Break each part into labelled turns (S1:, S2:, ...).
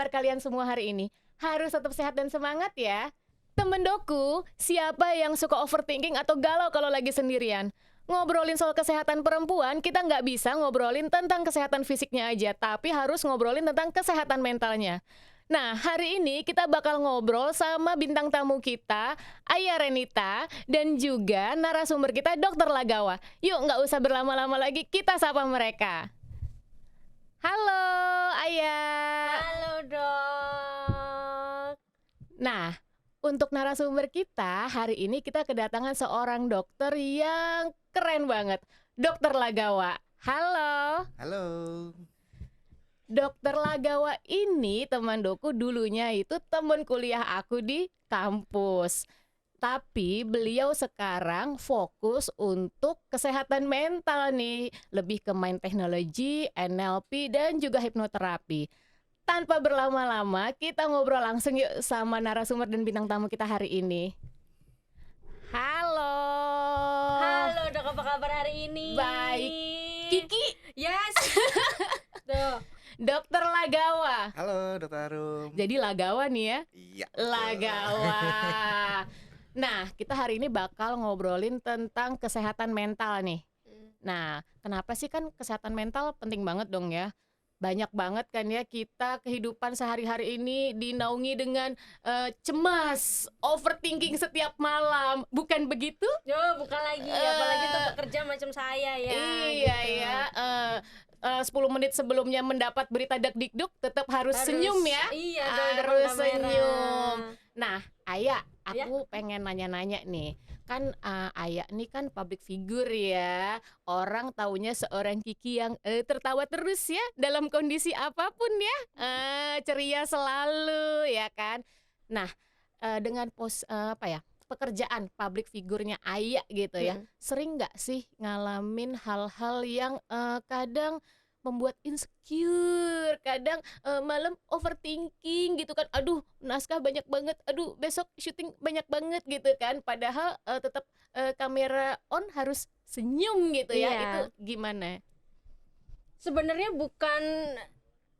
S1: kabar kalian semua hari ini? Harus tetap sehat dan semangat ya. Temen Doku, siapa yang suka overthinking atau galau kalau lagi sendirian? Ngobrolin soal kesehatan perempuan, kita nggak bisa ngobrolin tentang kesehatan fisiknya aja, tapi harus ngobrolin tentang kesehatan mentalnya. Nah, hari ini kita bakal ngobrol sama bintang tamu kita, Aya Renita, dan juga narasumber kita, Dr. Lagawa. Yuk, nggak usah berlama-lama lagi, kita sapa mereka. Halo, Aya.
S2: Halo dok.
S1: Nah, untuk narasumber kita, hari ini kita kedatangan seorang dokter yang keren banget, Dr. Lagawa. Halo.
S3: Halo.
S1: Dokter Lagawa ini teman Doku dulunya itu teman kuliah aku di kampus. Tapi beliau sekarang fokus untuk kesehatan mental nih, lebih ke mind technology, NLP dan juga hipnoterapi. Tanpa berlama-lama, kita ngobrol langsung yuk sama narasumber dan bintang tamu kita hari ini. Halo.
S2: Halo dok, apa kabar hari ini?
S1: Baik. Kiki.
S2: Yes. Tuh.
S1: Dokter Lagawa.
S3: Halo Dokter Arum.
S1: Jadi Lagawa nih ya.
S3: Iya.
S1: Lagawa. Nah, kita hari ini bakal ngobrolin tentang kesehatan mental nih. Nah, kenapa sih kan kesehatan mental penting banget dong ya? Banyak banget kan ya kita kehidupan sehari-hari ini dinaungi dengan cemas, overthinking setiap malam. Bukan begitu?
S2: Yo, bukan lagi. Apalagi tuh pekerja macam saya ya.
S1: Iya
S2: gitu.
S1: ya. 10 menit sebelumnya mendapat berita dak-dikduk tetap harus senyum ya.
S2: Iya,
S1: harus senyum. Nah, Aya,
S2: Ya.
S1: aku pengen nanya-nanya nih. Kan Aya nih kan public figure ya. Orang taunya seorang Kiki yang tertawa terus ya dalam kondisi apapun ya. Ceria selalu ya kan. Nah, dengan pekerjaan public figurnya Aya gitu ya. Sering nggak sih ngalamin hal-hal yang kadang membuat insecure, kadang malam overthinking gitu kan. Aduh, naskah banyak banget. Aduh, besok syuting banyak banget gitu kan. Padahal tetap kamera on harus senyum gitu ya.
S2: Iya.
S1: Itu gimana?
S2: Sebenarnya bukan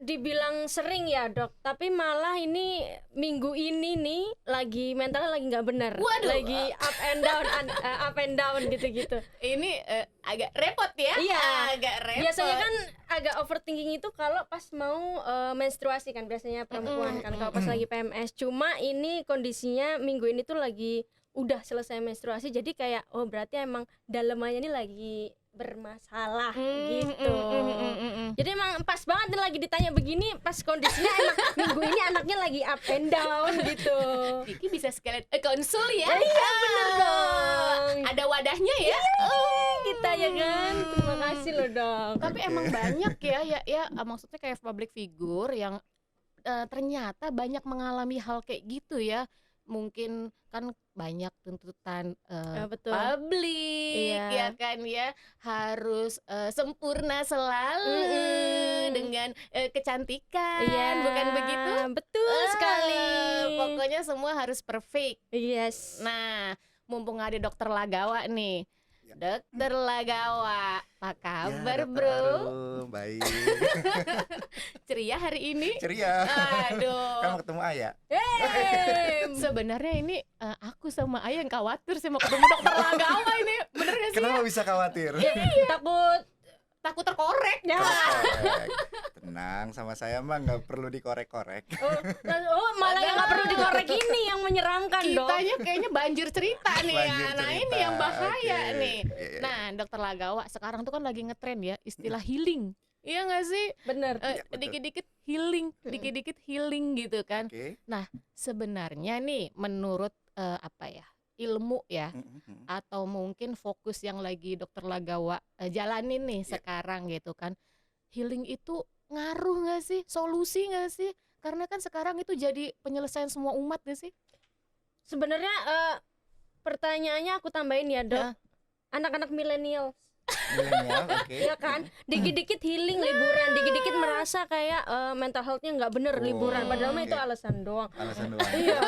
S2: dibilang sering ya dok, tapi malah ini minggu ini nih lagi mentalnya lagi nggak benar.
S1: Waduh.
S2: Lagi up and down gitu-gitu.
S1: Ini agak repot ya.
S2: Iya.
S1: Agak repot.
S2: Biasanya kan agak overthinking itu kalau pas mau menstruasi kan, biasanya perempuan kan kalau pas lagi PMS. Cuma ini kondisinya minggu ini tuh lagi udah selesai menstruasi, jadi kayak oh berarti emang dalemannya ini lagi bermasalah gitu. Jadi emang pas banget nih lagi ditanya begini, pas kondisinya emang minggu ini anaknya lagi up and down gitu.
S1: Kiki bisa sekalian konsul ya.
S2: Iya bener dong.
S1: Ada wadahnya ya.
S2: Kita ya kan. Terima kasih loh dong.
S1: Tapi emang banyak ya maksudnya kayak public figure yang ternyata banyak mengalami hal kayak gitu ya. Mungkin kan banyak tuntutan
S2: Betul.
S1: publik
S2: Iya.
S1: ya kan ya, harus sempurna selalu dengan kecantikan.
S2: Iya.
S1: Bukan begitu?
S2: Betul sekali.
S1: Pokoknya semua harus perfect.
S2: Yes.
S1: Nah, mumpung ada Dokter Lagawa nih.
S3: Ya.
S1: Dokter Lagawa, apa kabar
S3: Dokter
S1: bro?
S3: Arum, baik.
S1: Ceria hari ini?
S3: Ceria.
S1: Aduh.
S3: Kan mau ketemu Aya.
S1: Sebenarnya ini aku sama Ayah yang khawatir sih mau ketemu Dokter Lagawa ini. Bener gak sih?
S3: Kenapa bisa khawatir?
S2: Takut
S1: korek.
S2: ya.
S3: Korek. Tenang, sama saya mah nggak perlu dikorek-korek.
S2: Malah yang nggak perlu dikorek ini yang menyeramkan dong.
S1: Kitanya kayaknya banjir cerita nih
S3: Banjir
S1: ya. Nah ini
S3: cerita,
S1: yang bahaya
S3: oke.
S1: nih.
S3: Iya.
S1: Nah Dokter Lagawa sekarang tuh kan lagi ngetren ya istilah healing. Iya gak sih?
S2: Bener.
S3: Iya, betul.
S1: Dikit-dikit healing gitu kan.
S3: Oke.
S1: Nah sebenarnya nih menurut ilmu ya, atau mungkin fokus yang lagi Dokter Lagawa jalanin nih sekarang gitu kan, healing itu ngaruh gak sih? Solusi gak sih? Karena kan sekarang itu jadi penyelesaian semua umat gak sih?
S2: Sebenarnya pertanyaannya aku tambahin ya dok.
S1: Ya.
S2: Anak-anak milenial
S3: Milenial, oke.
S2: ya kan, dikit-dikit healing liburan, dikit-dikit merasa kayak mental healthnya nggak bener
S3: Oh,
S2: liburan, padahal mah itu
S3: oke.
S2: alasan doang.
S3: Alasan doang.
S2: Iya,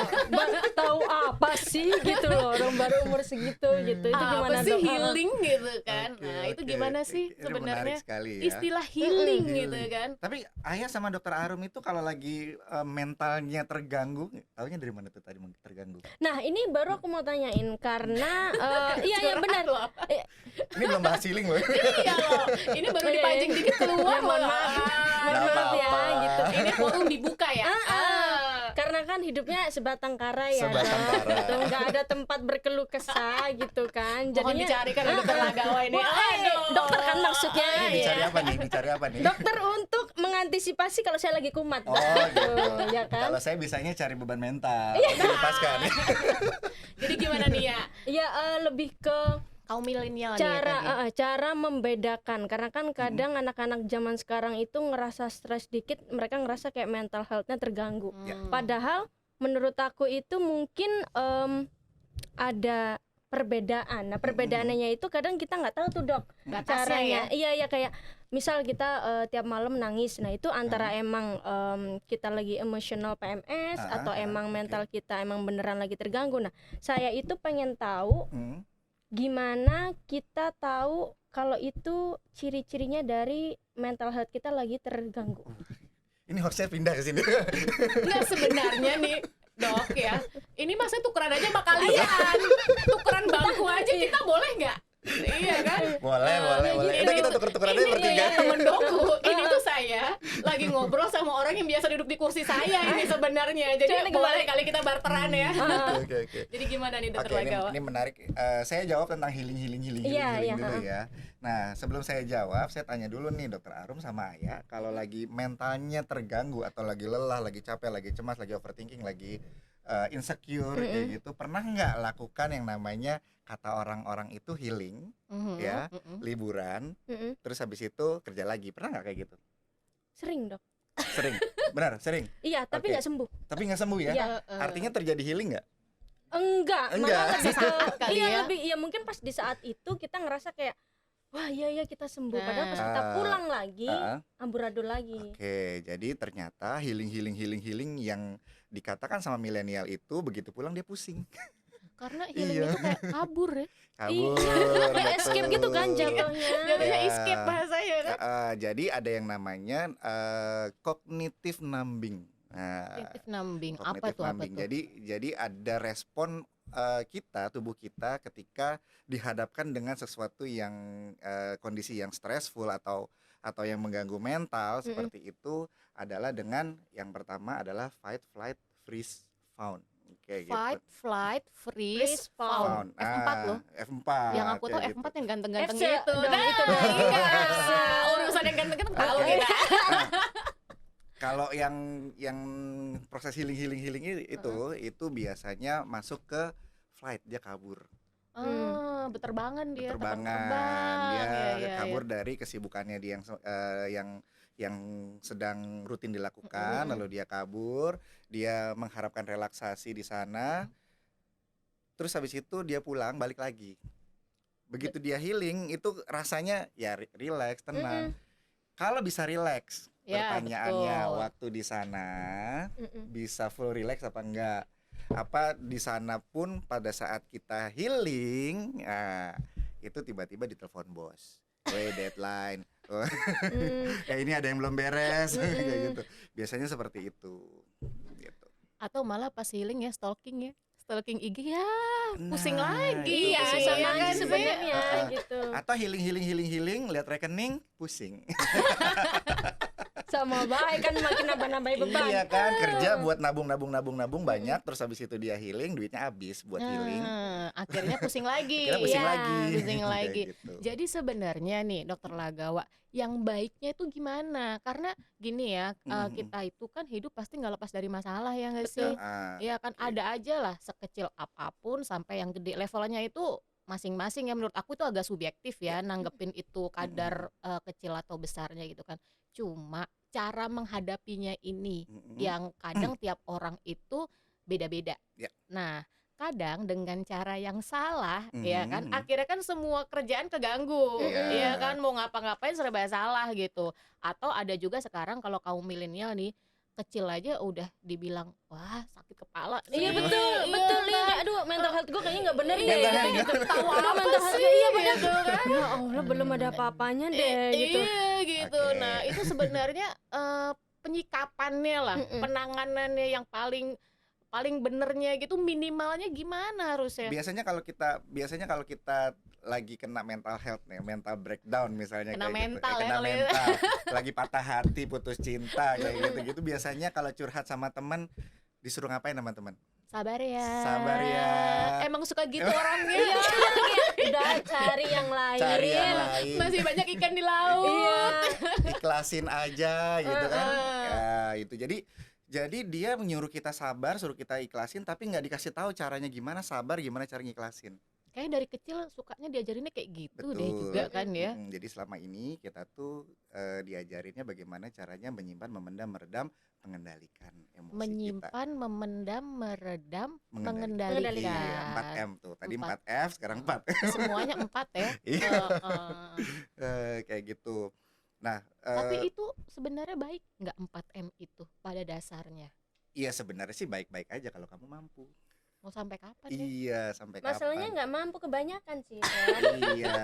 S2: tahu apa sih gitu loh, orang baru umur segitu gitu. Itu
S1: Apa
S2: gimana
S1: sih
S2: dok?
S1: healing gitu kan?
S3: Oke,
S1: Nah, itu
S3: oke.
S1: gimana sih
S3: Ini
S1: sebenarnya
S3: menarik sekali ya.
S1: istilah healing gitu
S3: Healing.
S1: kan?
S3: Tapi Ayah sama Dokter Arum itu kalau lagi mentalnya terganggu, taunya dari mana tuh tadi terganggu?
S2: Nah ini baru aku mau tanyain karena iya
S1: Curhat
S2: benar.
S1: loh apa?
S3: Ini belum bahas healing loh.
S1: Iya loh, ini baru
S2: Oh, iya,
S1: dipancing
S2: iya.
S1: dikit keluar
S2: Ya, mohon
S1: loh.
S2: maaf.
S1: Ah,
S2: Mohon maaf ya
S3: apa-apa.
S2: gitu.
S1: Ini forum dibuka ya.
S2: Karena kan hidupnya sebatang kara ya,
S3: Sebatang
S2: Dok.
S3: kara.
S2: Gitu, nggak ada tempat berkeluh kesah gitu kan.
S1: Mohon dicarikan oleh dokter Lagawa ini.
S2: Wah,
S1: Aduh.
S2: dokter kan maksudnya
S3: Ini dicari
S2: ya.
S3: apa nih? Dicari apa nih?
S2: Dokter untuk mengantisipasi kalau saya lagi kumat.
S3: Oh
S2: Gitu,
S3: gitu.
S2: ya kan?
S3: Kalau saya bisanya cari beban mental,
S2: Iya.
S3: dilepaskan.
S1: Jadi gimana nih ya?
S2: Ya lebih ke
S1: Kaum milenial nih ya
S2: cara
S1: tadi.
S2: cara membedakan, karena kan kadang anak-anak zaman sekarang itu ngerasa stres dikit, mereka ngerasa kayak mental health-nya terganggu.
S3: Ya.
S2: Padahal menurut aku itu mungkin ada perbedaan. Nah, perbedaannya itu kadang kita nggak tahu tuh dok
S1: Batasnya
S2: caranya.
S1: ya?
S2: Iya kayak misal kita tiap malam nangis. Nah itu antara emang kita lagi emotional PMS atau emang
S3: oke.
S2: mental kita emang beneran lagi terganggu. Nah saya itu pengen tahu
S3: Hmm.
S2: gimana kita tahu kalau itu ciri-cirinya dari mental health kita lagi terganggu.
S3: Ini hostnya pindah ke sini.
S1: Enggak sebenarnya nih dok ya, ini masa tukeran aja sama kalian, tukeran bangku aja kita boleh nggak? Iya kan?
S3: Boleh, boleh, boleh.
S1: Ini
S3: Udah kita
S1: tuh-
S3: tuker-tukeran aja
S1: ini
S3: bertiga.
S1: temen doku, ini tuh saya lagi ngobrol sama orang yang biasa duduk di kursi saya ini sebenarnya, jadi
S2: Coba
S1: boleh
S2: kembali.
S1: kali kita barteran ya.
S3: Oke, oke.
S1: Jadi gimana nih
S3: Oke,
S1: dokter
S3: ini,
S1: Lagawa?
S3: ini menarik. Saya jawab tentang healing
S2: Iya, iya,
S3: dulu ya. Nah, sebelum saya jawab, saya tanya dulu nih Dokter Arum sama Ayah, kalau lagi mentalnya terganggu atau lagi lelah, lagi capek, lagi cemas, lagi overthinking, lagi insecure kayak gitu, pernah nggak lakukan yang namanya kata orang-orang itu healing, ya, liburan,
S2: Mm-mm.
S3: terus habis itu kerja lagi, pernah nggak kayak gitu?
S2: Sering dok.
S3: Sering, benar, sering.
S2: Iya tapi
S3: Oke.
S2: nggak sembuh.
S3: Tapi nggak sembuh ya?
S2: Iya.
S3: Artinya terjadi healing nggak?
S2: Enggak,
S3: Enggak.
S2: malah lebih
S1: Sesaat kali
S2: iya
S1: ya.
S2: lebih iya mungkin pas di saat itu kita ngerasa kayak wah iya kita sembuh, padahal pas
S1: Nah.
S2: kita pulang lagi
S3: Ah,
S2: amburadul lagi.
S3: Oke, jadi ternyata healing yang dikatakan sama milenial itu begitu pulang dia pusing,
S1: Karena healing
S3: Iya.
S1: itu kayak kabur ya.
S3: kabur.
S2: Kayak escape gitu kan
S3: betul.
S2: jatuhnya.
S1: Jadinya
S3: Ya.
S1: escape bahasanya kan.
S3: Jadi ada yang namanya cognitive numbing. Nah,
S1: Cognitive numbing. Apa
S3: cognitive
S1: tuh? Apa
S3: numbing.
S1: tuh?
S3: Jadi ada respon tubuh kita ketika dihadapkan dengan sesuatu yang kondisi yang stressful atau yang mengganggu mental seperti itu adalah dengan yang pertama adalah fight, flight, freeze, fawn. Oke,
S1: Fight,
S3: gitu.
S1: flight, freeze,
S2: Freeze,
S1: fawn. F4 loh.
S3: F4.
S1: Yang aku tahu
S3: kayak
S1: F4
S3: gitu.
S1: yang ganteng-ganteng
S2: FC
S1: itu.
S2: dong,
S1: Nah,
S2: itu dong.
S1: iya. Urusan yang ganteng-ganteng tahu kita.
S3: Kalau yang proses healing itu biasanya masuk ke flight, dia kabur.
S1: Beterbangan dia.
S3: Berterbangan,
S1: terbang.
S3: dia
S1: Iya, iya,
S3: kabur dari kesibukannya dia yang sedang rutin dilakukan, lalu dia kabur, dia mengharapkan relaksasi di sana, terus habis itu dia pulang balik lagi. Begitu dia healing itu rasanya ya relax, tenang. Kalau bisa relax,
S1: Ya,
S3: pertanyaannya
S1: betul.
S3: waktu di sana
S2: Mm-mm.
S3: bisa full relax apa enggak? Apa di sana pun pada saat kita healing, itu tiba-tiba ditelepon bos, deadline, ini ada yang belum beres, kayak gitu. Biasanya seperti itu. Gitu.
S1: Atau malah pas healing ya stalking ya. Stalking IG ya pusing
S3: Nah,
S1: lagi
S3: itu
S1: ya.
S3: pusing
S2: sama
S1: Iya
S3: lagi.
S2: aja
S1: kan,
S2: sebenarnya
S3: Iya.
S2: gitu.
S3: Atau healing, lihat rekening, pusing.
S2: Sama baik kan makin nambah-nambahin beban.
S3: Iya kan, kerja buat nabung banyak, terus habis itu dia healing, duitnya habis buat healing.
S1: Akhirnya pusing lagi.
S3: Kira pusing
S2: Iya,
S3: lagi.
S1: pusing
S3: Kayak
S1: lagi.
S3: gitu.
S1: Jadi sebenarnya nih Dokter Lagawa, yang baiknya itu gimana? Karena gini ya, kita itu kan hidup pasti nggak lepas dari masalah ya nggak sih? Ya kan ada aja lah sekecil apapun sampai yang gede, levelnya itu masing-masing ya. Menurut aku itu agak subjektif ya nanggepin itu kadar kecil atau besarnya gitu kan. Cuma cara menghadapinya ini yang kadang tiap orang itu beda-beda.
S3: Ya.
S1: Nah, terkadang dengan cara yang salah, ya kan,
S3: Mhm.
S1: akhirnya kan semua kerjaan keganggu,
S3: Iya.
S1: ya kan, mau ngapa-ngapain serba salah gitu. Atau ada juga sekarang kalau kaum milenial nih, kecil aja udah dibilang, "Wah, sakit kepala
S2: Iya
S1: nih."
S2: betul,
S1: Iya
S2: betul nih.
S1: kan?
S2: Aduh, mental health gue kayaknya nggak bener deh.
S3: Mental
S2: Gitu.
S3: health
S1: Gitu, tahu
S2: Aduh,
S1: apa
S2: mental health
S1: sih
S2: gue iya bener.
S1: gitu kan.
S2: Ya Allah, belum ada apa-apanya deh gitu.
S1: Iya gitu.
S3: Oke.
S1: Nah, itu sebenarnya penyikapannya lah,
S2: Mm-mm.
S1: penanganannya yang paling paling benernya gitu minimalnya gimana harusnya?
S3: Biasanya kalau kita lagi kena mental health nih, mental breakdown misalnya
S1: Kena
S3: kayak gitu.
S1: mental ya
S3: Kena
S1: kalau itu.
S3: mental, lagi patah hati, putus cinta kayak gitu-gitu biasanya kalau curhat sama teman disuruh ngapain sama teman?
S1: Sabar ya.
S3: Sabar ya.
S1: Emang suka gitu orangnya.
S2: Iya, udah cari yang lain.
S3: Cari yang lain.
S1: Masih banyak ikan di laut.
S2: Iya.
S3: Ikhlasin aja gitu kan.
S1: Heeh.
S3: Ya, itu. Jadi dia menyuruh kita sabar, suruh kita ikhlasin tapi nggak dikasih tahu caranya gimana sabar, gimana cara ngikhlasin.
S1: Kayaknya dari kecil sukanya diajarinnya kayak gitu deh
S3: Betul.
S1: juga kan ya.
S3: Jadi selama ini kita tuh diajarinnya bagaimana caranya menyimpan, memendam, meredam, mengendalikan emosi kita.
S1: Menyimpan, memendam, meredam,
S3: Mengendalikan. Iya,
S1: mengendalikan.
S3: 4M tuh. Tadi
S1: Empat.
S3: 4F, sekarang 4.
S1: Semuanya 4 ya.
S3: Iya.
S1: Heeh.
S3: Kayak gitu. Nah,
S1: Tapi itu sebenarnya baik nggak 4M itu pada dasarnya?
S3: iya sebenarnya sih baik-baik aja kalau kamu mampu.
S1: Mau sampai kapan ya?
S3: Iya, sampai
S2: Masalahnya
S3: kapan?
S2: nggak mampu kebanyakan sih.
S3: Iya.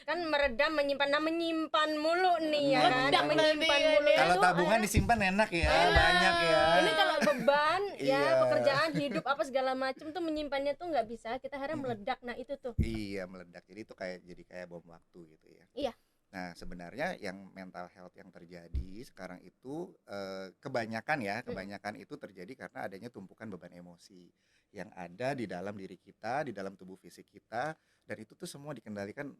S2: Kan meredam, menyimpan mulu nih ya kan.
S1: Meledak
S2: Menyimpan
S1: nanti
S2: mulu.
S1: ya.
S3: Kalau
S2: itu
S3: tabungan
S2: ada-
S3: disimpan enak ya,
S2: Enak.
S3: banyak ya.
S2: Ini kalau beban
S3: Iya.
S2: ya pekerjaan hidup apa segala macam tuh menyimpannya tuh nggak bisa. Kita harus meledak. Nah itu tuh.
S3: Iya, meledak. Jadi itu kayak bom waktu gitu ya.
S2: Iya.
S3: Nah, sebenarnya yang mental health yang terjadi sekarang itu kebanyakan itu terjadi karena adanya tumpukan beban emosi yang ada di dalam diri kita, di dalam tubuh fisik kita, dan itu tuh semua dikendalikan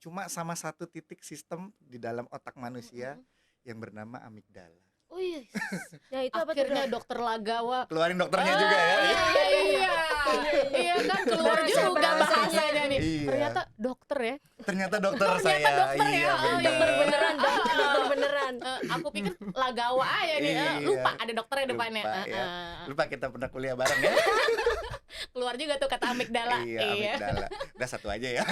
S3: cuma sama satu titik sistem di dalam otak manusia yang bernama amigdala.
S1: Oh iya.
S2: Nah itu apa tuh?
S1: Akhirnya dokter Lagawa.
S3: Keluarin dokternya juga ya.
S1: Iya. Iya kan keluar
S2: Bahasa-
S1: juga
S2: bahasanya.
S1: bahasanya nih.
S3: Iya.
S1: Ternyata dokter ya.
S3: Ternyata dokter
S1: Ternyata
S3: saya.
S1: dokter ya.
S3: Iya,
S1: Oh,
S3: benar.
S2: Dokter beneran, dokter beneran.
S1: Aku pikir Lagawa aja nih.
S3: Iya.
S1: Lupa ada dokternya depannya.
S3: Lupa, ya.
S1: Heeh.
S3: Lupa kita pernah kuliah bareng ya.
S1: Keluar juga tuh kata amigdala.
S3: Iya, amigdala. Udah satu aja ya.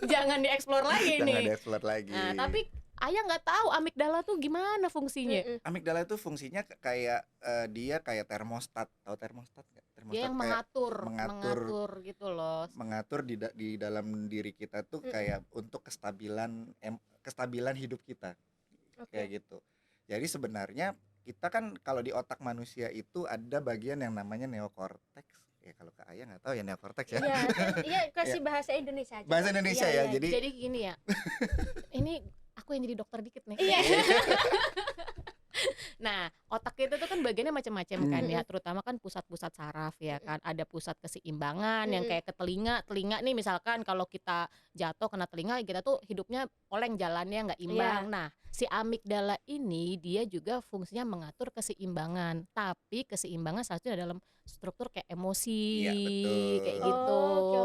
S1: Jangan dieksplor lagi
S3: Jangan
S1: nih.
S3: dieksplor lagi.
S1: Nah, tapi Ayah nggak tahu amigdala tuh gimana fungsinya.
S2: Mm-mm.
S3: Amigdala itu fungsinya kayak dia kayak termostat. Tahu termostat nggak? Termostat
S1: Dia yang
S3: kayak
S1: mengatur gitu loh.
S3: mengatur di dalam diri kita tuh kayak untuk kestabilan hidup kita.
S2: Oke.
S3: Kayak gitu. Jadi sebenarnya kita kan kalau di otak manusia itu ada bagian yang namanya neokorteks. Ya kalau ke Ayah nggak tahu ya neokorteks ya.
S2: Iya, iya kasih bahasa Indonesia aja.
S3: Bahasa Indonesia
S2: Iya,
S3: ya.
S2: iya.
S3: Jadi
S1: Jadi gini ya. Ini aku yang jadi dokter dikit nih.
S2: Iya.
S1: Nah, otak kita tuh kan bagiannya macam-macam kan ya, terutama kan pusat-pusat saraf ya kan. Ada pusat keseimbangan yang kayak ke telinga. Telinga nih misalkan kalau kita jatuh kena telinga kita tuh hidupnya oleng jalannya nggak imbang.
S2: Iya.
S1: Nah, si amigdala ini dia juga fungsinya mengatur keseimbangan. Tapi keseimbangan seharusnya dalam struktur kayak emosi
S3: Iya, betul.
S1: kayak
S2: Oh,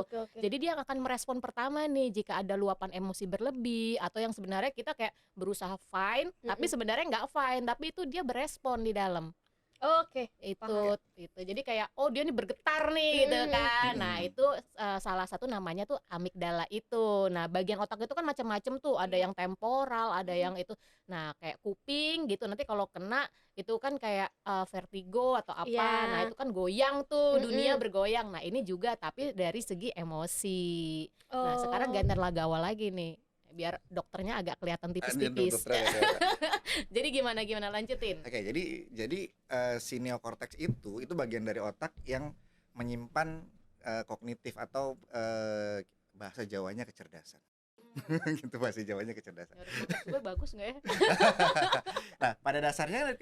S1: gitu.
S2: oke.
S1: Jadi dia akan merespon pertama nih jika ada luapan emosi berlebih atau yang sebenarnya kita kayak berusaha fine tapi sebenarnya nggak fine, tapi itu dia berespon di dalam
S2: Oke.
S1: itu. Jadi kayak oh dia nih bergetar nih gitu kan. Nah, itu salah satu namanya tuh amigdala itu. Nah, bagian otak itu kan macam-macam tuh, ada yang temporal, ada yang itu. Nah, kayak kuping gitu nanti kalau kena itu kan kayak vertigo atau apa.
S2: Iya.
S1: Nah, itu kan goyang tuh, dunia bergoyang. Nah, ini juga tapi dari segi emosi. Nah, sekarang gantian Lagawa lagi nih. Biar dokternya agak kelihatan tipis-tipis. Jadi gimana lanjutin?
S3: Oke, jadi si neokortex itu bagian dari otak yang menyimpan kognitif atau bahasa Jawanya kecerdasan. Gitu bahasa Jawanya kecerdasan.
S1: Gue bagus nggak ya?
S3: Nah, pada dasarnya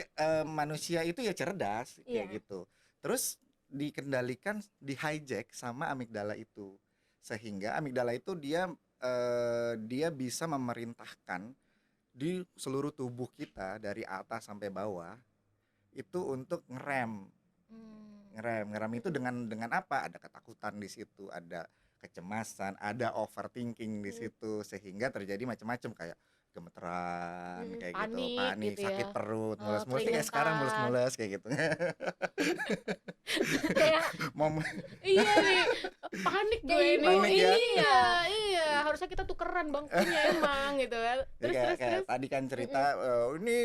S3: manusia itu ya cerdas kayak
S2: Iya.
S3: gitu. Terus dikendalikan, di-hijack sama amigdala itu. Sehingga amigdala itu dia bisa memerintahkan di seluruh tubuh kita dari atas sampai bawah itu untuk ngerem itu dengan apa? Ada ketakutan di situ, ada kecemasan, ada overthinking di situ sehingga terjadi macam-macam kayak gemeteran kayak gitu, panik,
S1: gitu ya.
S3: sakit perut, mules-mules kayak
S1: keringetan.
S3: sekarang mules-mules kayak gitu.
S2: Kayak
S1: Iya nih, panik gue
S2: Kayak
S1: ini.
S3: Panik ya?
S1: Iya, iya, harusnya kita tukeran bangkunya emang gitu kan.
S3: Ya
S1: Terus
S3: kayak
S1: terus
S3: kayak
S1: terus.
S3: tadi kan cerita ini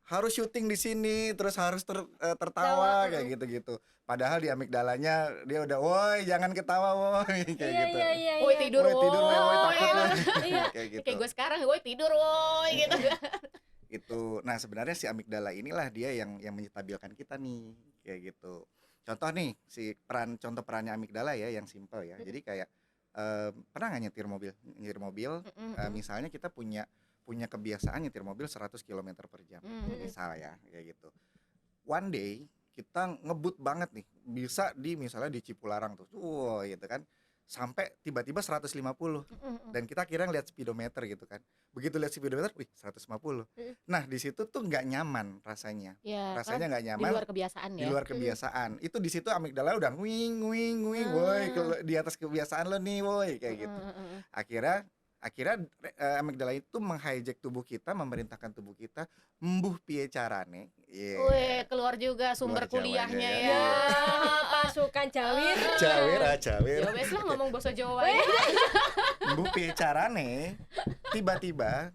S3: harus syuting di sini terus harus
S2: Tawa,
S3: tertawa kayak gitu-gitu. Padahal di amigdalanya dia udah, woi jangan ketawa woi kayak
S2: iya
S3: gitu.
S2: iya iya
S1: Woi
S2: iya.
S1: tidur,
S3: Woi tidur woi
S1: woi.
S3: takut woi
S2: Iya.
S3: kayak gitu.
S1: Kayak gue sekarang, woi tidur, woi gitu.
S3: Itu. Nah, sebenarnya si amigdala inilah dia yang menyetabilkan kita nih, kayak gitu. Contoh nih, contoh perannya amigdala ya yang simpel ya. Jadi kayak pernah nggak nyetir mobil? Nyetir mobil, misalnya kita punya kebiasaan nyetir mobil 100 km per jam, misal ya, kayak gitu. One day kita ngebut banget nih, bisa misalnya di Cipularang tuh, gitu kan, sampai tiba-tiba 150 dan kita kira ngeliat speedometer gitu kan. Begitu lihat speedometer, wih 150. Nah di situ tuh nggak nyaman rasanya,
S1: Ya,
S3: rasanya
S1: karena
S3: nggak
S1: di
S3: nyaman,
S1: luar kebiasaan
S3: di
S1: ya.
S3: luar kebiasaan. Itu di situ amigdala udah wing wing wing, woi di atas kebiasaan lo nih, woi kayak gitu. Akhirnya amigdala itu menghijack tubuh kita, memerintahkan tubuh kita mbuh piye carane.
S1: Weh, keluar juga sumber
S3: Keluar Jawanya
S1: kuliahnya
S3: ya.
S1: ya.
S2: Pasukan Jawir.
S3: Jawir.
S1: Ya wes lah ngomong bahasa Jawa ya.
S3: Mbuh piye carane, tiba-tiba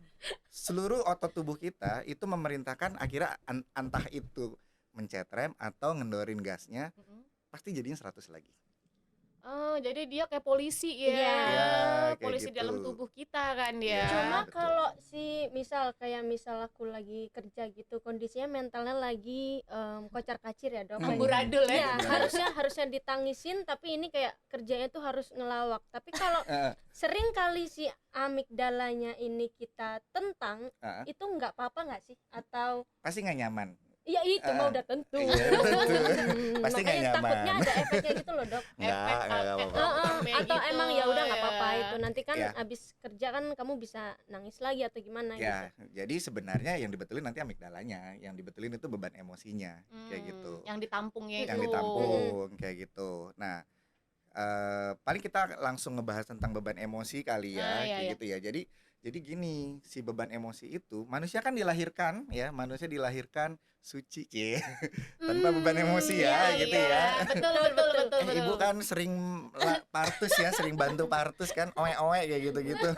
S3: seluruh otot tubuh kita itu memerintahkan akhirnya entah itu mencet rem atau ngendorin gasnya, pasti jadinya 100 lagi.
S1: Oh, jadi dia kayak polisi
S2: Iya.
S1: ya.
S3: Ya, kayak
S1: Polisi
S3: gitu.
S1: dalam tubuh kita kan
S3: Iya.
S1: ya.
S2: Cuma
S3: betul.
S2: kalau misal aku lagi kerja gitu, kondisinya mentalnya lagi kocar-kacir ya dok.
S1: Amburadul ya.
S2: Iya, harusnya ditangisin, tapi ini kayak kerjanya tuh harus ngelawak. Tapi kalau sering kali si amigdalanya ini kita tentang, itu nggak apa-apa nggak sih? Atau
S3: Pasti nggak nyaman.
S2: ya itu mah udah tentu.
S3: Iya, tentu. Pasti nggak
S2: Makanya takutnya
S3: nyaman.
S2: ada efeknya gitu loh dok.
S3: Nggak apa-apa.
S2: Atau
S1: gitu,
S2: emang ya udah nggak apa-apa
S1: ya.
S2: itu, nanti kan
S3: Ya.
S2: abis kerja kan kamu bisa nangis lagi atau gimana
S3: Ya,
S2: gitu.
S3: jadi sebenarnya yang dibetulin nanti amigdalanya, yang dibetulin itu beban emosinya, kayak gitu.
S1: Yang ditampungnya itu.
S3: Yang ditampung, kayak gitu. Nah, paling kita langsung ngebahas tentang beban emosi kali ya,
S1: Iya,
S3: kayak
S1: iya.
S3: gitu ya. Jadi gini, si beban emosi itu, manusia kan dilahirkan ya, manusia dilahirkan suci, tanpa beban emosi ya,
S1: Iya,
S3: gitu
S1: iya.
S3: ya.
S1: Betul.
S3: Ibu kan sering partus ya, sering bantu partus kan, oe-oe kayak gitu-gitu.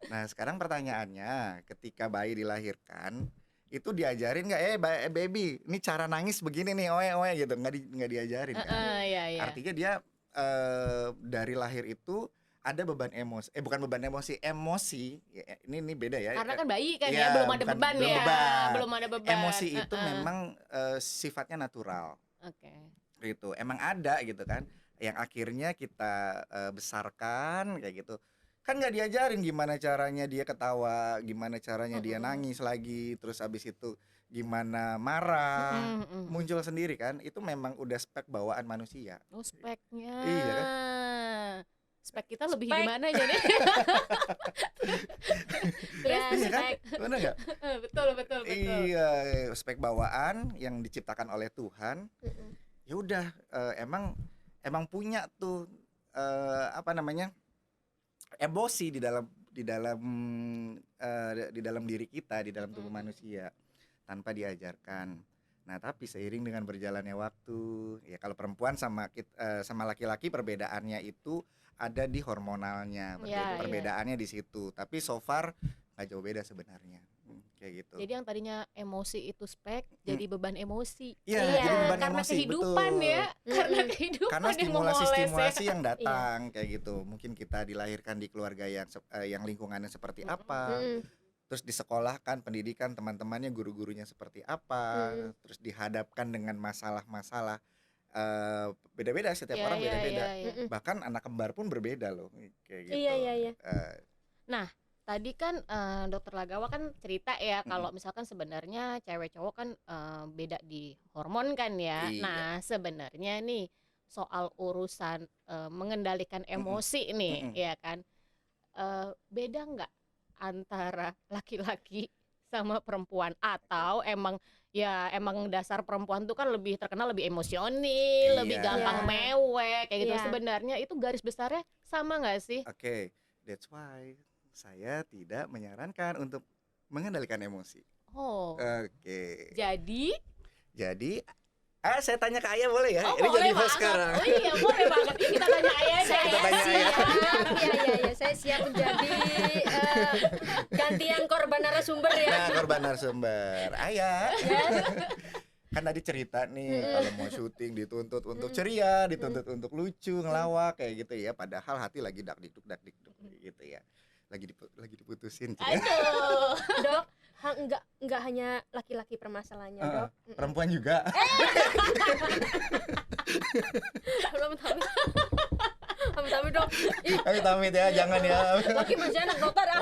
S3: Nah, sekarang pertanyaannya, ketika bayi dilahirkan, itu diajarin nggak, baby, ini cara nangis begini nih, oe-oe gitu, nggak diajarin kan?
S1: Iya.
S3: Artinya dia dari lahir itu ada beban emosi, bukan beban emosi, ya, ini beda ya.
S1: Karena kan bayi kan
S3: Iya,
S1: ya, belum ada
S3: bukan-
S1: beban
S3: belum
S1: ya.
S3: beban.
S1: Belum ada beban.
S3: Emosi itu memang sifatnya natural.
S1: Oke.
S3: Gitu, emang ada gitu kan, yang akhirnya kita besarkan kayak gitu, kan nggak diajarin gimana caranya dia ketawa, gimana caranya dia nangis lagi, terus abis itu gimana marah, muncul sendiri kan, itu memang udah spek bawaan manusia.
S1: Oh, speknya.
S3: Iya kan?
S1: Spek kita lebih
S2: Spek.
S1: gimana jadi?
S2: Ya,
S3: Iya kan,
S2: spek.
S3: benar nggak?
S1: betul.
S3: Iya, spek bawaan yang diciptakan oleh Tuhan. Ya udah, emang punya tuh apa namanya, emosi di dalam diri kita, di dalam tubuh manusia tanpa diajarkan. Nah, tapi seiring dengan berjalannya waktu, ya kalau perempuan sama laki-laki perbedaannya itu ada di hormonalnya,
S1: Iya,
S3: perbedaannya di situ. Tapi so far nggak jauh beda sebenarnya, kayak gitu.
S1: Jadi yang tadinya emosi itu spek jadi beban emosi.
S3: Iya,
S2: Iya,
S3: jadi beban
S1: karena
S3: emosi,
S1: kehidupan
S3: betul.
S1: ya. Karena kehidupan
S3: Karena
S1: yang memoles
S3: stimulasi-stimulasi
S1: ya.
S3: yang datang kayak gitu. Mungkin kita dilahirkan di keluarga yang lingkungannya seperti apa, terus disekolahkan, pendidikan teman-temannya, guru-gurunya seperti apa, terus dihadapkan dengan masalah-masalah beda-beda, setiap orang beda-beda.
S1: Iya.
S3: Bahkan anak kembar pun berbeda loh, kayak gitu.
S2: Iya.
S1: Tadi kan dokter Lagawa kan cerita ya kalau misalkan sebenarnya cewek cowok kan beda di hormon kan ya.
S3: Iya.
S1: Nah sebenarnya nih soal urusan mengendalikan emosi nih ya kan, beda nggak antara laki-laki sama perempuan, atau emang dasar perempuan tuh kan lebih terkenal lebih emosional, lebih
S3: Iya.
S1: gampang mewek kayak gitu.
S2: Iya.
S1: Sebenarnya itu garis besarnya sama nggak sih?
S3: Oke, that's why saya tidak menyarankan untuk mengendalikan emosi.
S1: Oh,
S3: Oke.
S1: jadi
S3: Jadi Saya tanya ke Ayah boleh ya?
S1: Oh,
S3: Ini jadi
S1: boleh
S3: host
S1: banget.
S3: sekarang.
S1: Oh iya, boleh banget. Ini kita tanya Ayah aja
S2: Saya
S3: Kita
S1: ya.
S3: tanya Ayah.
S2: siap, ya, saya siap menjadi gantian korban narasumber ya.
S3: Nah, korban narasumber. Ayah.
S2: Ya.
S3: Kan tadi cerita nih kalau mau syuting dituntut untuk ceria, dituntut untuk lucu, ngelawak kayak gitu ya. Padahal hati lagi dak dikduk gitu ya. Lagi diputusin.
S1: Aduh.
S2: Dok, enggak hanya laki-laki permasalahannya, Dok.
S3: Perempuan juga.
S2: Belum tahu. Tapi Dok. Ih,
S3: Amit-amit ya, jangan ya.
S2: laki masih anak dokter ah.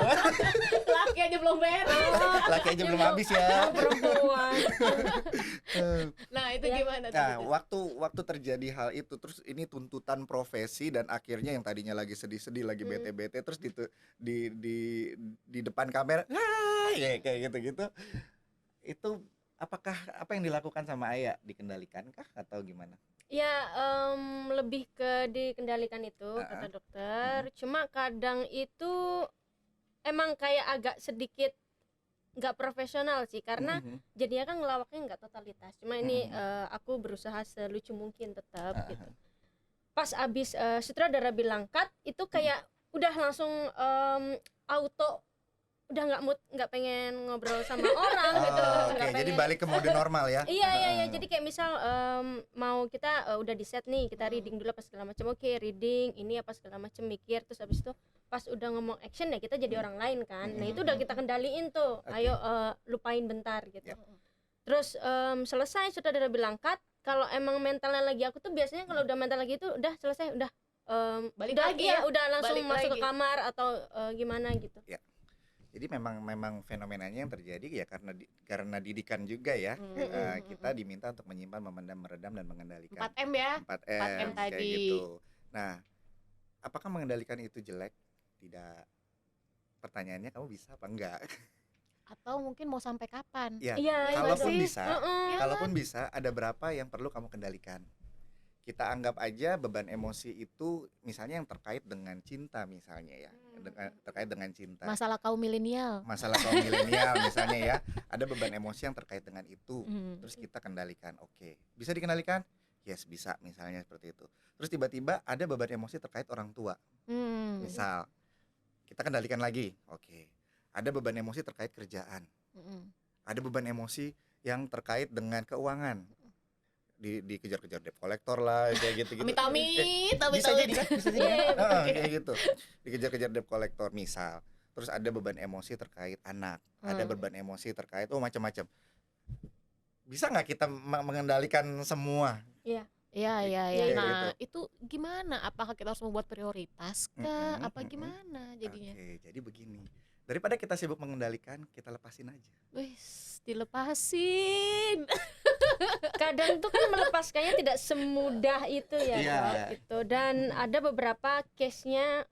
S1: Laki aja belum beres.
S3: Laki aja belum habis ya.
S2: Perempuan.
S1: Nah, itu
S2: Ya.
S1: gimana tuh?
S3: Nah, waktu terjadi hal itu, terus ini tuntutan profesi dan akhirnya yang tadinya lagi sedih-sedih, lagi bete-bete, terus di depan kamera, ya kayak gitu-gitu. Itu apakah apa yang dilakukan sama Ayah dikendalikankah atau gimana?
S2: Ya, lebih ke dikendalikan itu kata dokter. Cuma kadang itu emang kayak agak sedikit nggak profesional sih, karena jadinya kan ngelawaknya nggak totalitas. Cuma ini aku berusaha selucu mungkin tetap gitu. Pas abis sutradara bilang cut, itu kayak udah langsung auto, udah nggak pengen ngobrol sama orang gitu.
S3: Oke,
S2: Nggak
S3: jadi
S2: pengen.
S3: balik ke mode normal ya.
S2: Iya. Jadi kayak misal mau kita udah di set nih, kita reading dulu apa segala macam. Oke, reading ini apa segala macam, mikir, terus habis itu pas udah ngomong action ya kita jadi orang lain kan. Nah, itu udah kita kendaliin tuh.
S3: Oke.
S2: Ayo lupain bentar gitu.
S3: Yap.
S2: Terus selesai sutradara bilang cut, kalau emang mentalnya lagi aku tuh biasanya kalau udah mental lagi itu udah selesai, udah
S1: Balik
S2: udah,
S1: lagi
S2: iya,
S1: ya?
S2: udah langsung
S1: Balik
S2: masuk
S1: lagi.
S2: ke kamar atau gimana gitu.
S3: Jadi memang fenomenanya yang terjadi ya karena didikan juga ya. Kita diminta untuk menyimpan, memendam, meredam dan mengendalikan.
S1: 4M ya.
S3: 4M
S1: 4M
S3: kayak
S1: tadi.
S3: gitu. Nah, apakah mengendalikan itu jelek? Tidak. Pertanyaannya kamu bisa apa enggak?
S1: Atau mungkin mau sampai kapan?
S3: Ya,
S2: Iya,
S3: kalaupun
S1: sih?
S3: bisa,
S2: Heeh.
S3: kalaupun bisa ada berapa yang perlu kamu kendalikan. Kita anggap aja beban emosi itu misalnya yang terkait dengan cinta misalnya ya. Terkait dengan cinta.
S1: Masalah kaum milenial.
S3: Masalah kaum milenial misalnya ya, ada beban emosi yang terkait dengan itu.
S1: Hmm.
S3: Terus kita kendalikan. Oke, bisa dikendalikan? Yes, bisa misalnya seperti itu. Terus tiba-tiba ada beban emosi terkait orang tua.
S1: Hmm.
S3: Misal kita kendalikan lagi. Oke. Ada beban emosi terkait kerjaan.
S1: Mm-mm.
S3: Ada beban emosi yang terkait dengan keuangan. Dikejar-kejar debt collector lah kayak gitu-gitu.
S1: Amit-amit,
S3: Bisa
S1: amit-amit.
S3: jadi kan? Bisa jadi kan? Kayak gitu. Dikejar-kejar debt collector misal. Terus ada beban emosi terkait anak, ada beban emosi terkait macam-macam. Bisa nggak kita mengendalikan semua?
S1: Iya.
S3: Kayak
S1: Nah, itu gimana? Apakah kita harus membuat prioritas kah? Apa
S3: Mm-mm.
S1: gimana jadinya?
S3: Oke, jadi begini. Daripada kita sibuk mengendalikan, kita lepasin aja.
S1: Wis, dilepasin.
S2: Kadang tuh kan melepaskannya tidak semudah itu ya,
S3: Iya.
S2: Dok, gitu. Dan ada beberapa case-nya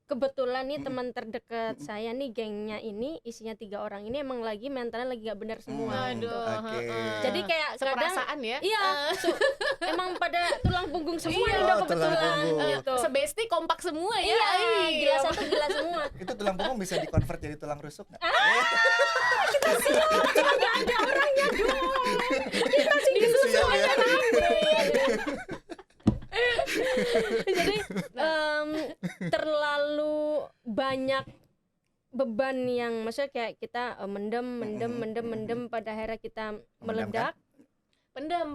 S2: kebetulan nih teman terdekat saya nih, gengnya ini isinya 3 orang ini emang lagi mentalnya lagi gak benar semua gitu.
S3: Oke.
S2: Jadi kayak kadang
S1: Seperasaan ya.
S2: iya, emang pada tulang punggung semua
S1: Iya.
S2: nih, Dok,
S3: Oh, tulang
S2: kebetulan
S3: punggung.
S2: gitu.
S1: Sebesti kompak semua ya.
S2: Iya,
S1: Ai.
S2: gila satu gila semua.
S3: Itu tulang punggung bisa dikonvert jadi tulang rusuk nggak? Siap ya.
S2: Jadi terlalu banyak beban yang maksudnya kayak kita mendem pada akhirnya kita meledak.
S1: Pendam.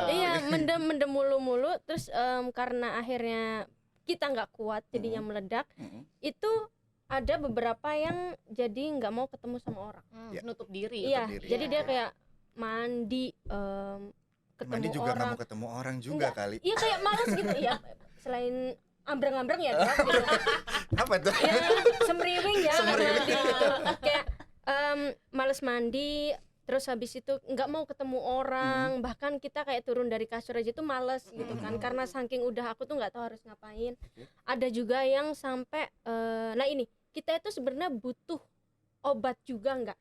S2: Iya, mendem mulu terus karena akhirnya kita nggak kuat jadinya meledak. Itu ada beberapa yang jadi nggak mau ketemu sama orang.
S3: Ya.
S1: Nutup diri.
S2: Iya,
S3: diri.
S2: jadi dia kayak mandi ketemu
S3: Mandi juga nggak
S2: orang.
S3: mau ketemu orang juga kali.
S2: Iya, kayak males gitu ya. Selain ambreng-ambreng ya, Dok, gitu.
S3: Apa tuh?
S2: Ya, semriwing ya,
S3: Semriwing.
S2: mandi gitu. Kayak males mandi, terus habis itu nggak mau ketemu orang, bahkan kita kayak turun dari kasur aja tuh males gitu kan, karena saking udah aku tuh nggak tahu harus ngapain. Ada juga yang sampai nah ini kita itu sebenarnya butuh obat juga nggak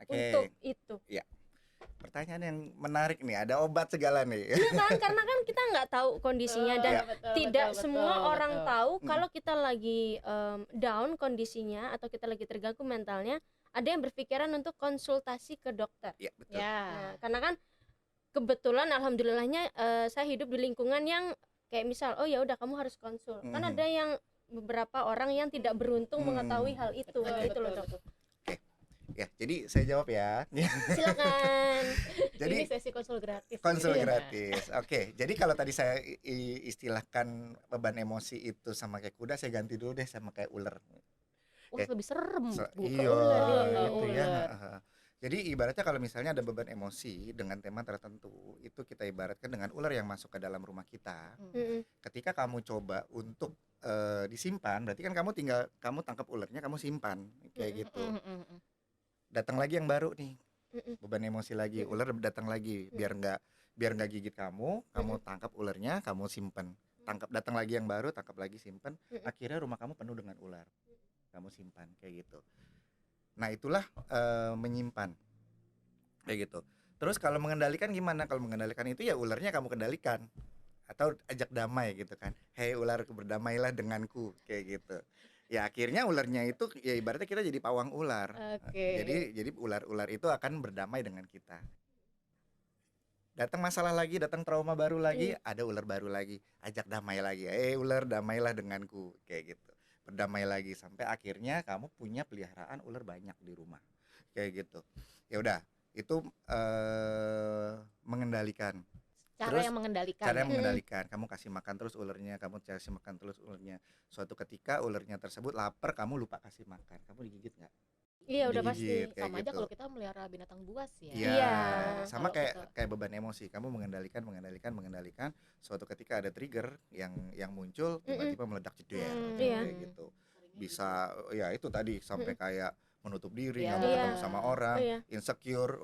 S3: Oke.
S2: untuk itu.
S3: Pertanyaan yang menarik nih, ada obat segala nih.
S2: Iya kan, karena kan kita nggak tahu kondisinya dan
S1: Betul,
S2: tidak
S1: betul,
S2: semua
S1: betul,
S2: orang
S1: betul.
S2: tahu kalau kita lagi down kondisinya atau kita lagi terganggu mentalnya. Ada yang berpikiran untuk konsultasi ke dokter.
S3: Ya, betul.
S1: Ya.
S2: Nah, karena kan kebetulan alhamdulillahnya saya hidup di lingkungan yang kayak misal oh ya udah kamu harus konsul. Kan
S3: Mhm.
S2: ada yang beberapa orang yang tidak beruntung mengetahui hal itu.
S1: Betul,
S2: Itu loh,
S1: betul,
S2: Dok.
S1: betul.
S3: Ya, jadi saya jawab ya.
S2: Silakan.
S3: Jadi
S1: Ini sesi konsul gratis.
S3: konsul
S1: Iya.
S3: gratis. Oke, jadi kalau tadi saya istilahkan beban emosi itu sama kayak kuda, saya ganti dulu deh sama kayak ular.
S1: Wah, lebih serem, Bu.
S3: Iya,
S2: ular ya,
S3: gitu ya.
S1: ular.
S3: Heeh. Jadi ibaratnya kalau misalnya ada beban emosi dengan tema tertentu, itu kita ibaratkan dengan ular yang masuk ke dalam rumah kita.
S2: Mm-mm.
S3: Ketika kamu coba untuk disimpan, berarti kan kamu tangkap ularnya, kamu simpan kayak gitu. Datang lagi yang baru nih,
S2: Mm-mm.
S3: beban emosi lagi, ular datang lagi, biar nggak gigit kamu tangkap ularnya, kamu simpan. Datang lagi yang baru, tangkap lagi, simpan. Akhirnya rumah kamu penuh dengan ular, kamu simpan kayak gitu. Nah itulah menyimpan kayak gitu. Terus kalau mengendalikan gimana? Kalau mengendalikan itu ya ularnya kamu kendalikan atau ajak damai gitu kan. Hei ular, berdamailah denganku kayak gitu. Ya akhirnya ularnya itu ya ibaratnya kita jadi pawang ular.
S1: Oke.
S3: Jadi ular-ular itu akan berdamai dengan kita. Datang masalah lagi, datang trauma baru lagi, ada ular baru lagi, ajak damai lagi. Ular, damailah denganku kayak gitu. Berdamai lagi sampai akhirnya kamu punya peliharaan ular banyak di rumah. Kayak gitu. Ya udah, itu mengendalikan.
S1: Cara
S3: Terus,
S1: yang mengendalikan.
S3: Cara yang
S1: ya?
S3: mengendalikan, kamu kasih makan terus ularnya, kamu kasih makan terus ularnya. Suatu ketika ularnya tersebut lapar, kamu lupa kasih makan, kamu digigit nggak?
S2: Iya udah pasti.
S3: Digigit, kayak
S1: Sama aja
S3: gitu.
S1: kalau kita melihara binatang buas ya.
S3: Iya,
S2: Iya.
S3: sama
S1: Kalau
S3: kayak
S1: kita-
S3: kayak beban emosi. Kamu mengendalikan. Suatu ketika ada trigger yang muncul, tiba-tiba meledak jeder,
S2: Iya.
S3: kayak gitu. Bisa, ya itu tadi sampai kayak menutup diri,
S1: Iya.
S3: nggak mau ketemu
S2: Iya.
S3: sama orang,
S2: Oh, iya.
S3: insecure,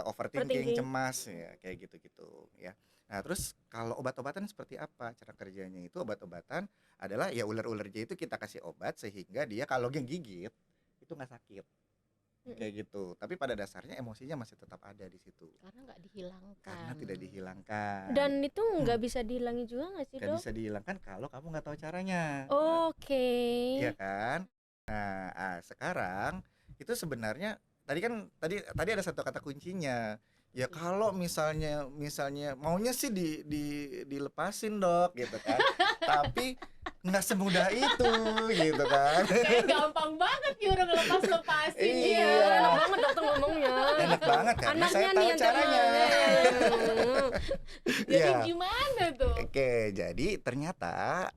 S3: overthinking, cemas, ya kayak gitu-gitu, ya. Nah, terus kalau obat-obatan seperti apa cara kerjanya? Itu obat-obatan adalah ya ular-ularnya itu kita kasih obat sehingga dia kalau yang gigit itu nggak sakit. Kayak gitu. Tapi pada dasarnya emosinya masih tetap ada di situ.
S1: Karena nggak dihilangkan.
S3: Karena tidak dihilangkan.
S2: Dan itu nggak bisa dihilangi juga nggak sih,
S3: Nggak
S2: Dok?
S3: bisa dihilangkan kalau kamu nggak tahu caranya.
S2: Oke.
S3: Iya kan? Nah, sekarang itu sebenarnya tadi ada satu kata kuncinya. Ya kalau misalnya maunya sih dilepasin, Dok, gitu kan. Tapi nggak semudah itu gitu kan.
S1: Kayak gampang banget orang lepas-lepasin.
S3: Iya.
S2: Enak banget dokter ngomongnya.
S3: Enak banget karena
S2: Anaknya
S3: saya
S2: nih
S3: tahu
S2: yang
S3: caranya.
S1: Jadi
S3: Iya.
S1: gimana tuh?
S3: Oke, jadi ternyata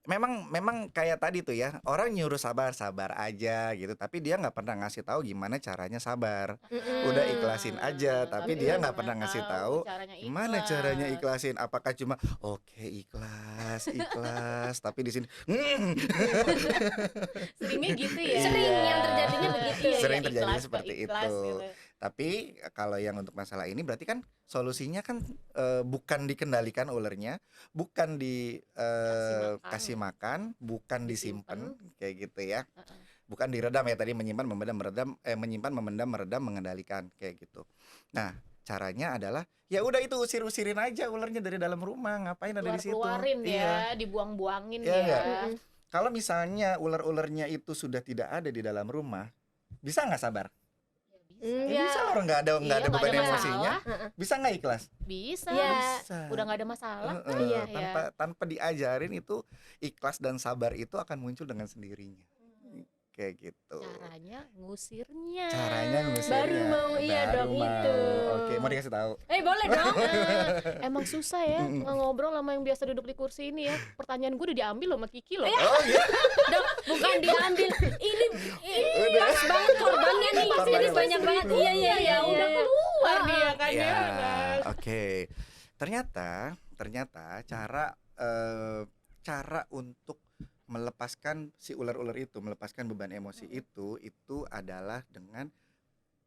S3: memang kayak tadi tuh ya, orang nyuruh sabar aja gitu, tapi dia nggak pernah ngasih tahu gimana caranya sabar. Udah ikhlasin aja, tapi dia nggak pernah ngasih tahu gimana caranya ikhlasin. Apakah cuma oke ikhlas, tapi di sini
S1: Seringnya gitu ya.
S2: Sering
S3: Iya.
S2: yang terjadinya begitu.
S1: Iya,
S3: Sering
S1: iya,
S3: terjadinya
S1: ikhlas kok,
S3: seperti
S1: ikhlas
S3: itu.
S1: gitu.
S3: Tapi kalau yang untuk masalah ini berarti kan solusinya kan bukan dikendalikan ulernya, bukan kasih makan, bukan disimpan kayak gitu ya. Bukan diredam ya, tadi menyimpan, memendam, meredam, mengendalikan kayak gitu. Nah, caranya adalah ya udah itu usirin aja ulernya dari dalam rumah, ngapain ada di situ.
S1: Keluarin
S3: Iya.
S1: ya, dibuang-buangin
S3: Iya,
S1: ya.
S3: Kalau misalnya ular-ularnya itu sudah tidak ada di dalam rumah, bisa nggak sabar? Ya, bisa, orang nggak ada
S1: Iya, nggak
S3: beban
S1: ada
S3: emosinya, bisa nggak ikhlas?
S1: Bisa.
S2: Iya.
S3: Bisa.
S1: Udah nggak ada masalah.
S3: Iya,
S1: Iya.
S3: tanpa diajarin itu ikhlas dan sabar itu akan muncul dengan sendirinya. Kayak gitu.
S1: Caranya ngusirnya.
S2: Baru mau, iya
S3: Baru
S2: dong,
S3: mau.
S2: itu.
S3: Oke, mau dikasih tahu.
S2: Boleh dong.
S1: Emang susah ya ngobrol sama yang biasa duduk di kursi ini ya. Pertanyaan gue udah diambil loh sama Kiki loh.
S3: Oh iya.
S2: Dok, bukan diambil. Ini
S3: Udah.
S2: pas banget korbannya nih.
S3: Korbannya
S2: Ini
S3: pas.
S2: banyak banget. Iya.
S1: Ya udah keluar dia kan
S3: Ya,
S1: ya. Nah.
S3: oke. Ternyata cara untuk melepaskan si ular-ular itu, melepaskan beban emosi itu adalah dengan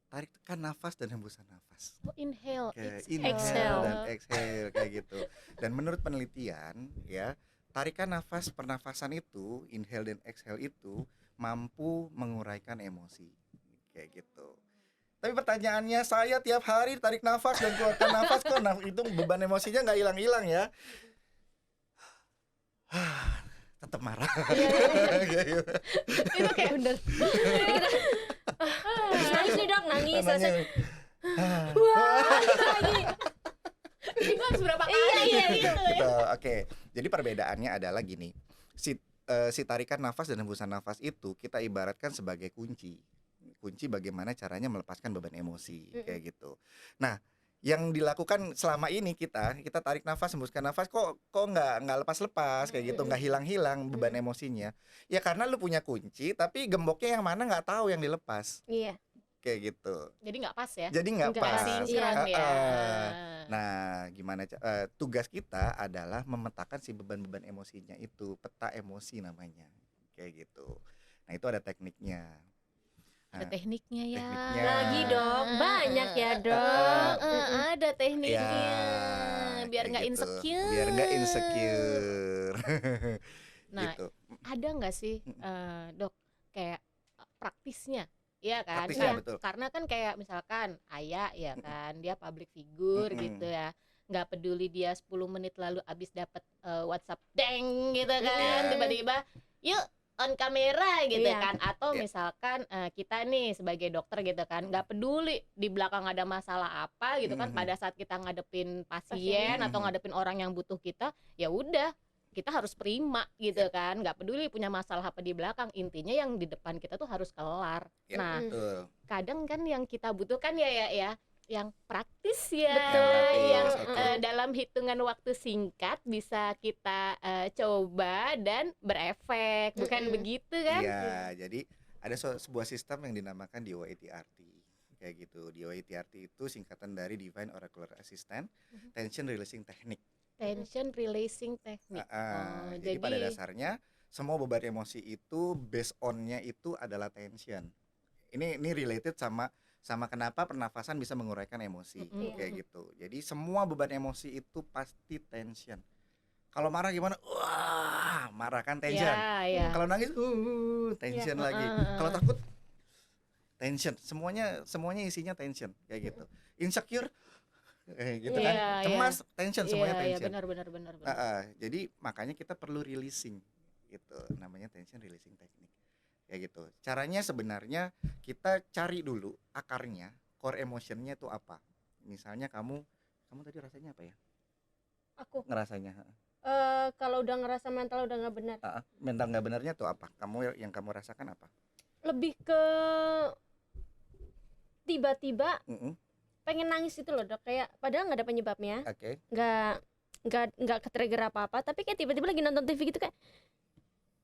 S3: tekan nafas dan hembusan nafas.
S1: Oh, inhale,
S3: Kayak
S1: exhale.
S3: inhale dan exhale kayak gitu. Dan menurut penelitian ya, tarikan nafas pernafasan itu, inhale dan exhale itu mampu menguraikan emosi kayak gitu. Tapi pertanyaannya, saya tiap hari tarik nafas dan keluarkan nafas kok itu beban emosinya nggak hilang-hilang ya. Tetap marah.
S1: Itu kayak bener.
S2: Habis nangis nangis nih dok, nangis
S3: Namanya,
S2: selesai. Wah, gitu lagi.
S1: Itu harus berapa kali
S2: Iya, iya,
S1: gitu
S2: gitu.
S1: ya.
S3: Gitu. Oke, jadi perbedaannya adalah gini, si tarikan nafas dan hembusan nafas itu kita ibaratkan sebagai kunci bagaimana caranya melepaskan beban emosi kayak gitu. Nah, yang dilakukan selama ini kita tarik nafas, hembuskan nafas, kok nggak lepas kayak gitu, nggak hilang beban emosinya. Ya karena lu punya kunci, tapi gemboknya yang mana nggak tahu yang dilepas
S2: Iya.
S3: kayak gitu.
S1: Jadi nggak pas ya.
S3: Jadi nggak
S2: Nggak
S3: pas.
S1: sinkron
S2: Iya.
S1: ya.
S3: Nah, gimana tugas kita adalah memetakan si beban-beban emosinya itu, peta emosi namanya, kayak gitu. Nah, itu ada tekniknya.
S1: Ada
S3: Nah,
S1: tekniknya ya.
S3: tekniknya.
S2: Lagi dok, banyak ya dok.
S1: Ada tekniknya.
S3: Ya,
S1: Biar
S3: kayak
S1: nggak
S3: gitu.
S1: insecure.
S3: Biar nggak insecure.
S1: Nah,
S3: Gitu.
S1: ada nggak sih dok kayak praktisnya? Iya kan?
S3: Praktisnya,
S1: Nah,
S3: betul.
S1: karena kan kayak misalkan Ayah ya kan, dia public figure gitu ya. Nggak peduli dia 10 menit lalu abis dapet WhatsApp deng gitu kan,
S3: Iya.
S1: tiba-tiba yuk on kamera gitu
S2: Iya.
S1: kan. Atau
S3: Iya.
S1: misalkan kita nih sebagai dokter gitu kan, nggak peduli di belakang ada masalah apa gitu kan, pada saat kita ngadepin pasien atau ngadepin orang yang butuh kita, ya udah kita harus prima gitu kan, nggak peduli punya masalah apa di belakang, intinya yang di depan kita tuh harus kelar.
S3: Ya,
S1: Nah,
S3: betul.
S1: kadang kan yang kita butuhkan ya yang praktis ya,
S2: Betul.
S1: yang
S3: Oke.
S1: dalam hitungan waktu singkat bisa kita coba dan berefek, bukan begitu kan?
S3: Iya, jadi ada sebuah sistem yang dinamakan DOATRT kayak gitu. DOATRT itu singkatan dari Divine Oracular Assistant Tension Releasing Technique.
S1: Tension releasing technique.
S3: Jadi pada dasarnya semua beban emosi itu based on-nya itu adalah tension. Ini related sama kenapa pernafasan bisa menguraikan emosi kayak gitu. Jadi semua beban emosi itu pasti tension. Kalau marah gimana? Wah, marah kan tension.
S1: Ya.
S3: Kalau nangis tension lagi. Kalau takut tension. Semuanya isinya tension kayak gitu. Insecure gitu kan. Cemas tension, semuanya tension.
S1: Benar.
S3: Jadi makanya kita perlu releasing gitu. Namanya tension releasing technique. Kayak gitu. Caranya sebenarnya kita cari dulu akarnya, core emotionnya itu apa. Misalnya kamu tadi rasanya apa ya?
S2: Aku
S3: Ngerasanya.
S2: kalau udah ngerasa mental udah nggak benar,
S3: Mental nggak benarnya tuh apa? Yang kamu rasakan apa?
S2: lebih ke tiba-tiba
S3: Mm-mm.
S2: pengen nangis itu loh dok, kayak padahal nggak ada penyebabnya,
S3: Oke.
S2: nggak ke-trigger apa-apa, tapi kayak tiba-tiba lagi nonton TV gitu kayak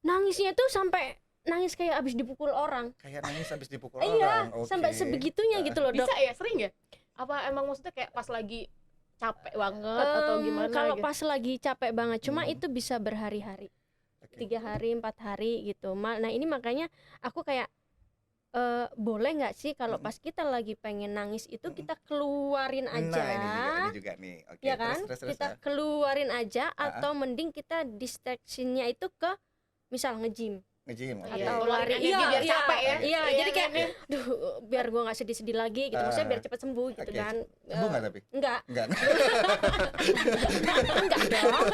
S2: nangisnya tuh sampai nangis kayak abis dipukul orang.
S3: Kayak nangis habis dipukul
S2: Iya,
S3: orang. Oke.
S2: sampai sebegitunya gitu loh dok.
S1: Bisa ya, sering ya? Apa emang maksudnya kayak pas lagi capek banget atau gimana
S2: Kalau
S1: gitu?
S2: pas lagi capek banget, cuma itu bisa berhari-hari,
S3: Oke.
S2: 3 hari 4 hari gitu. Nah ini makanya aku kayak boleh nggak sih kalau pas kita lagi pengen nangis itu kita keluarin aja,
S3: Nah, ini juga nih. Oke.
S2: ya kan?
S3: Terus,
S2: Kita keluarin aja, atau mending kita distraction-nya itu ke misal nge-gym
S3: nge-gym. Oke.
S2: atau
S1: Keluarin
S2: lari.
S1: energi biar capek ya.
S2: Iya, jadi kayak
S1: kan?
S2: duh, biar gua nggak sedih-sedih lagi gitu, maksudnya biar cepet sembuh gitu
S3: Oke.
S2: kan.
S3: Sembuh nggak tapi?
S2: Enggak
S3: Enggak.
S2: enggak dong.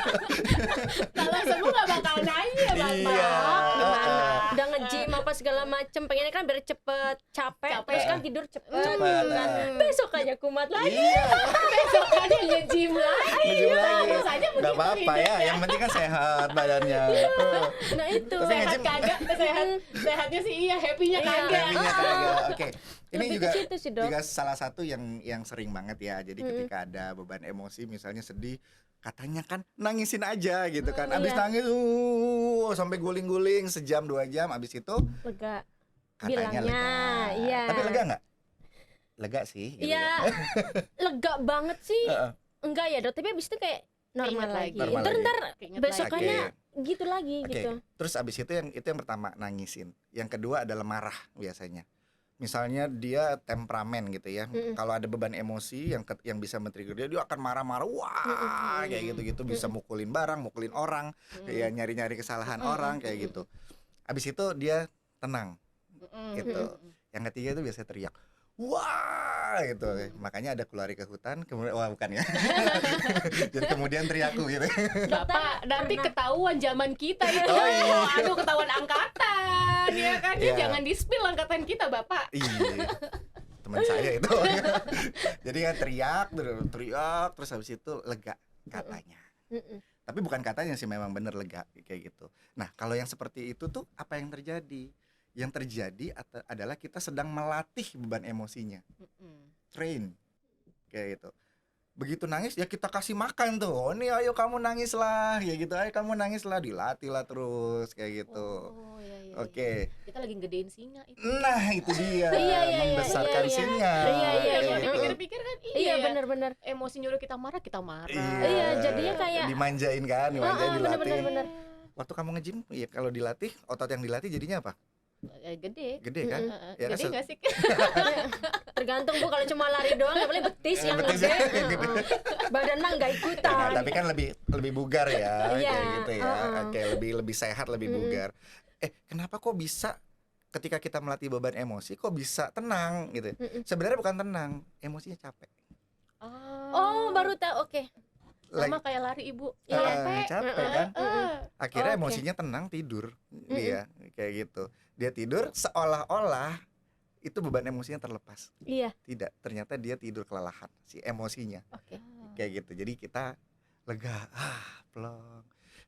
S1: Kalau sembuh gak bakal nanya Bapak.
S3: Iya.
S2: Gimana? Udah nge-gym apa segala macem, pengennya kan biar cepet capek, terus kan tidur cepet,
S3: Cepet,
S2: kan. Besok aja kumat lagi.
S3: Iya.
S1: Besokannya nge-gym lagi.
S3: Nge-gym lagi.
S1: Terus aja
S3: Nggak
S1: begitu
S3: apa-apa ya, yang penting kan sehat badannya.
S2: Nah itu
S3: Tapi
S1: Sehat
S3: nge-gym-
S1: kagak, sehatnya sih iya, happy-nya
S2: Iya.
S1: kagak.
S3: Happy-nya kagak. Oke. Ini
S2: Lebih
S3: juga
S2: ke situ sih, Dok.
S3: juga salah satu yang sering banget ya. Jadi ketika ada beban emosi, misalnya sedih, katanya kan nangisin aja gitu kan. Abis
S2: iya.
S3: nangis sampai guling-guling sejam 2 jam, abis itu
S2: lega.
S3: katanya
S2: Bilangnya,
S3: lega.
S2: iya.
S3: Tapi lega nggak? Lega sih. Gitu
S2: Iya,
S3: ya.
S2: lega banget sih.
S3: Heeh.
S2: Enggak ya dok, tapi abis itu kayak normal
S1: Keinget
S2: lagi.
S1: lagi.
S3: Normal
S2: Ntar
S1: Keinget
S2: besokannya
S3: Oke.
S2: gitu lagi
S3: Oke.
S2: gitu.
S3: Terus abis itu yang pertama nangisin. Yang kedua adalah marah biasanya. Misalnya dia temperamen gitu ya. Kalau ada beban emosi yang bisa men-trigger dia akan marah-marah. Wah, kayak gitu-gitu, bisa mukulin barang, mukulin orang, ya nyari-nyari kesalahan orang kayak gitu. Abis itu dia tenang gitu. Yang ketiga itu biasanya teriak. Wah, gitu. Makanya ada keluar ke hutan, kemudian wah bukan ya. Jadi kemudian teriaku gitu.
S1: Bapak nanti ketahuan zaman kita itu.
S3: Oh, iya.
S1: Aduh, ketahuan angkatan ya kan. Ya,
S3: Iya.
S1: jangan di-spill angkatan kita, Bapak.
S3: Iya. teman saya itu. Jadi kan teriak terus habis itu lega katanya. Tapi bukan katanya sih, memang bener lega kayak gitu. Nah kalau yang seperti itu tuh apa yang terjadi? Yang terjadi adalah kita sedang melatih beban emosinya, train kayak gitu. Begitu nangis ya kita kasih makan tuh, oh nih ayo kamu nangis lah, ya gitu, ayo kamu nangis lah, dilatih lah terus kayak gitu.
S1: Oh, iya.
S3: Oke.
S1: Kita lagi gedein singa itu.
S3: Nah itu dia, membesarkan
S2: iya.
S3: singa.
S2: Iya,
S1: Kalau
S3: Kayak gitu.
S1: dipikir-pikir kan
S2: Iya benar-benar.
S1: Emosi nyuruh kita marah, kita marah.
S2: Iya, jadinya kayak
S3: dimanjain kan, dilatih.
S2: benar.
S3: Waktu kamu nge-gym, ya kalau dilatih, otot yang dilatih jadinya apa?
S1: Gede.
S3: Gede kan? Ya kan,
S1: Gede nggak sih?
S2: Tergantung Bu, kalau cuma lari doang nggak boleh betis yang
S3: betis
S2: gede.
S3: yang gede.
S2: Badan mah nggak ikutan.
S3: Nah, tapi kan lebih bugar ya,
S2: Iya,
S3: kayak gitu ya. Oke, lebih sehat, lebih bugar. Kenapa kok bisa ketika kita melatih beban emosi kok bisa tenang gitu? Sebenarnya bukan tenang, emosinya capek.
S2: Oh, baru tahu. Oke.
S1: Sama kayak lari Ibu.
S3: Capek kan? Akhirnya
S2: Oke.
S3: emosinya tenang, tidur dia kayak gitu. Dia tidur seolah-olah itu beban emosinya terlepas.
S2: Iya.
S3: Tidak, ternyata dia tidur kelelahan si emosinya.
S2: Oke.
S3: Kayak gitu. Jadi kita lega, plong.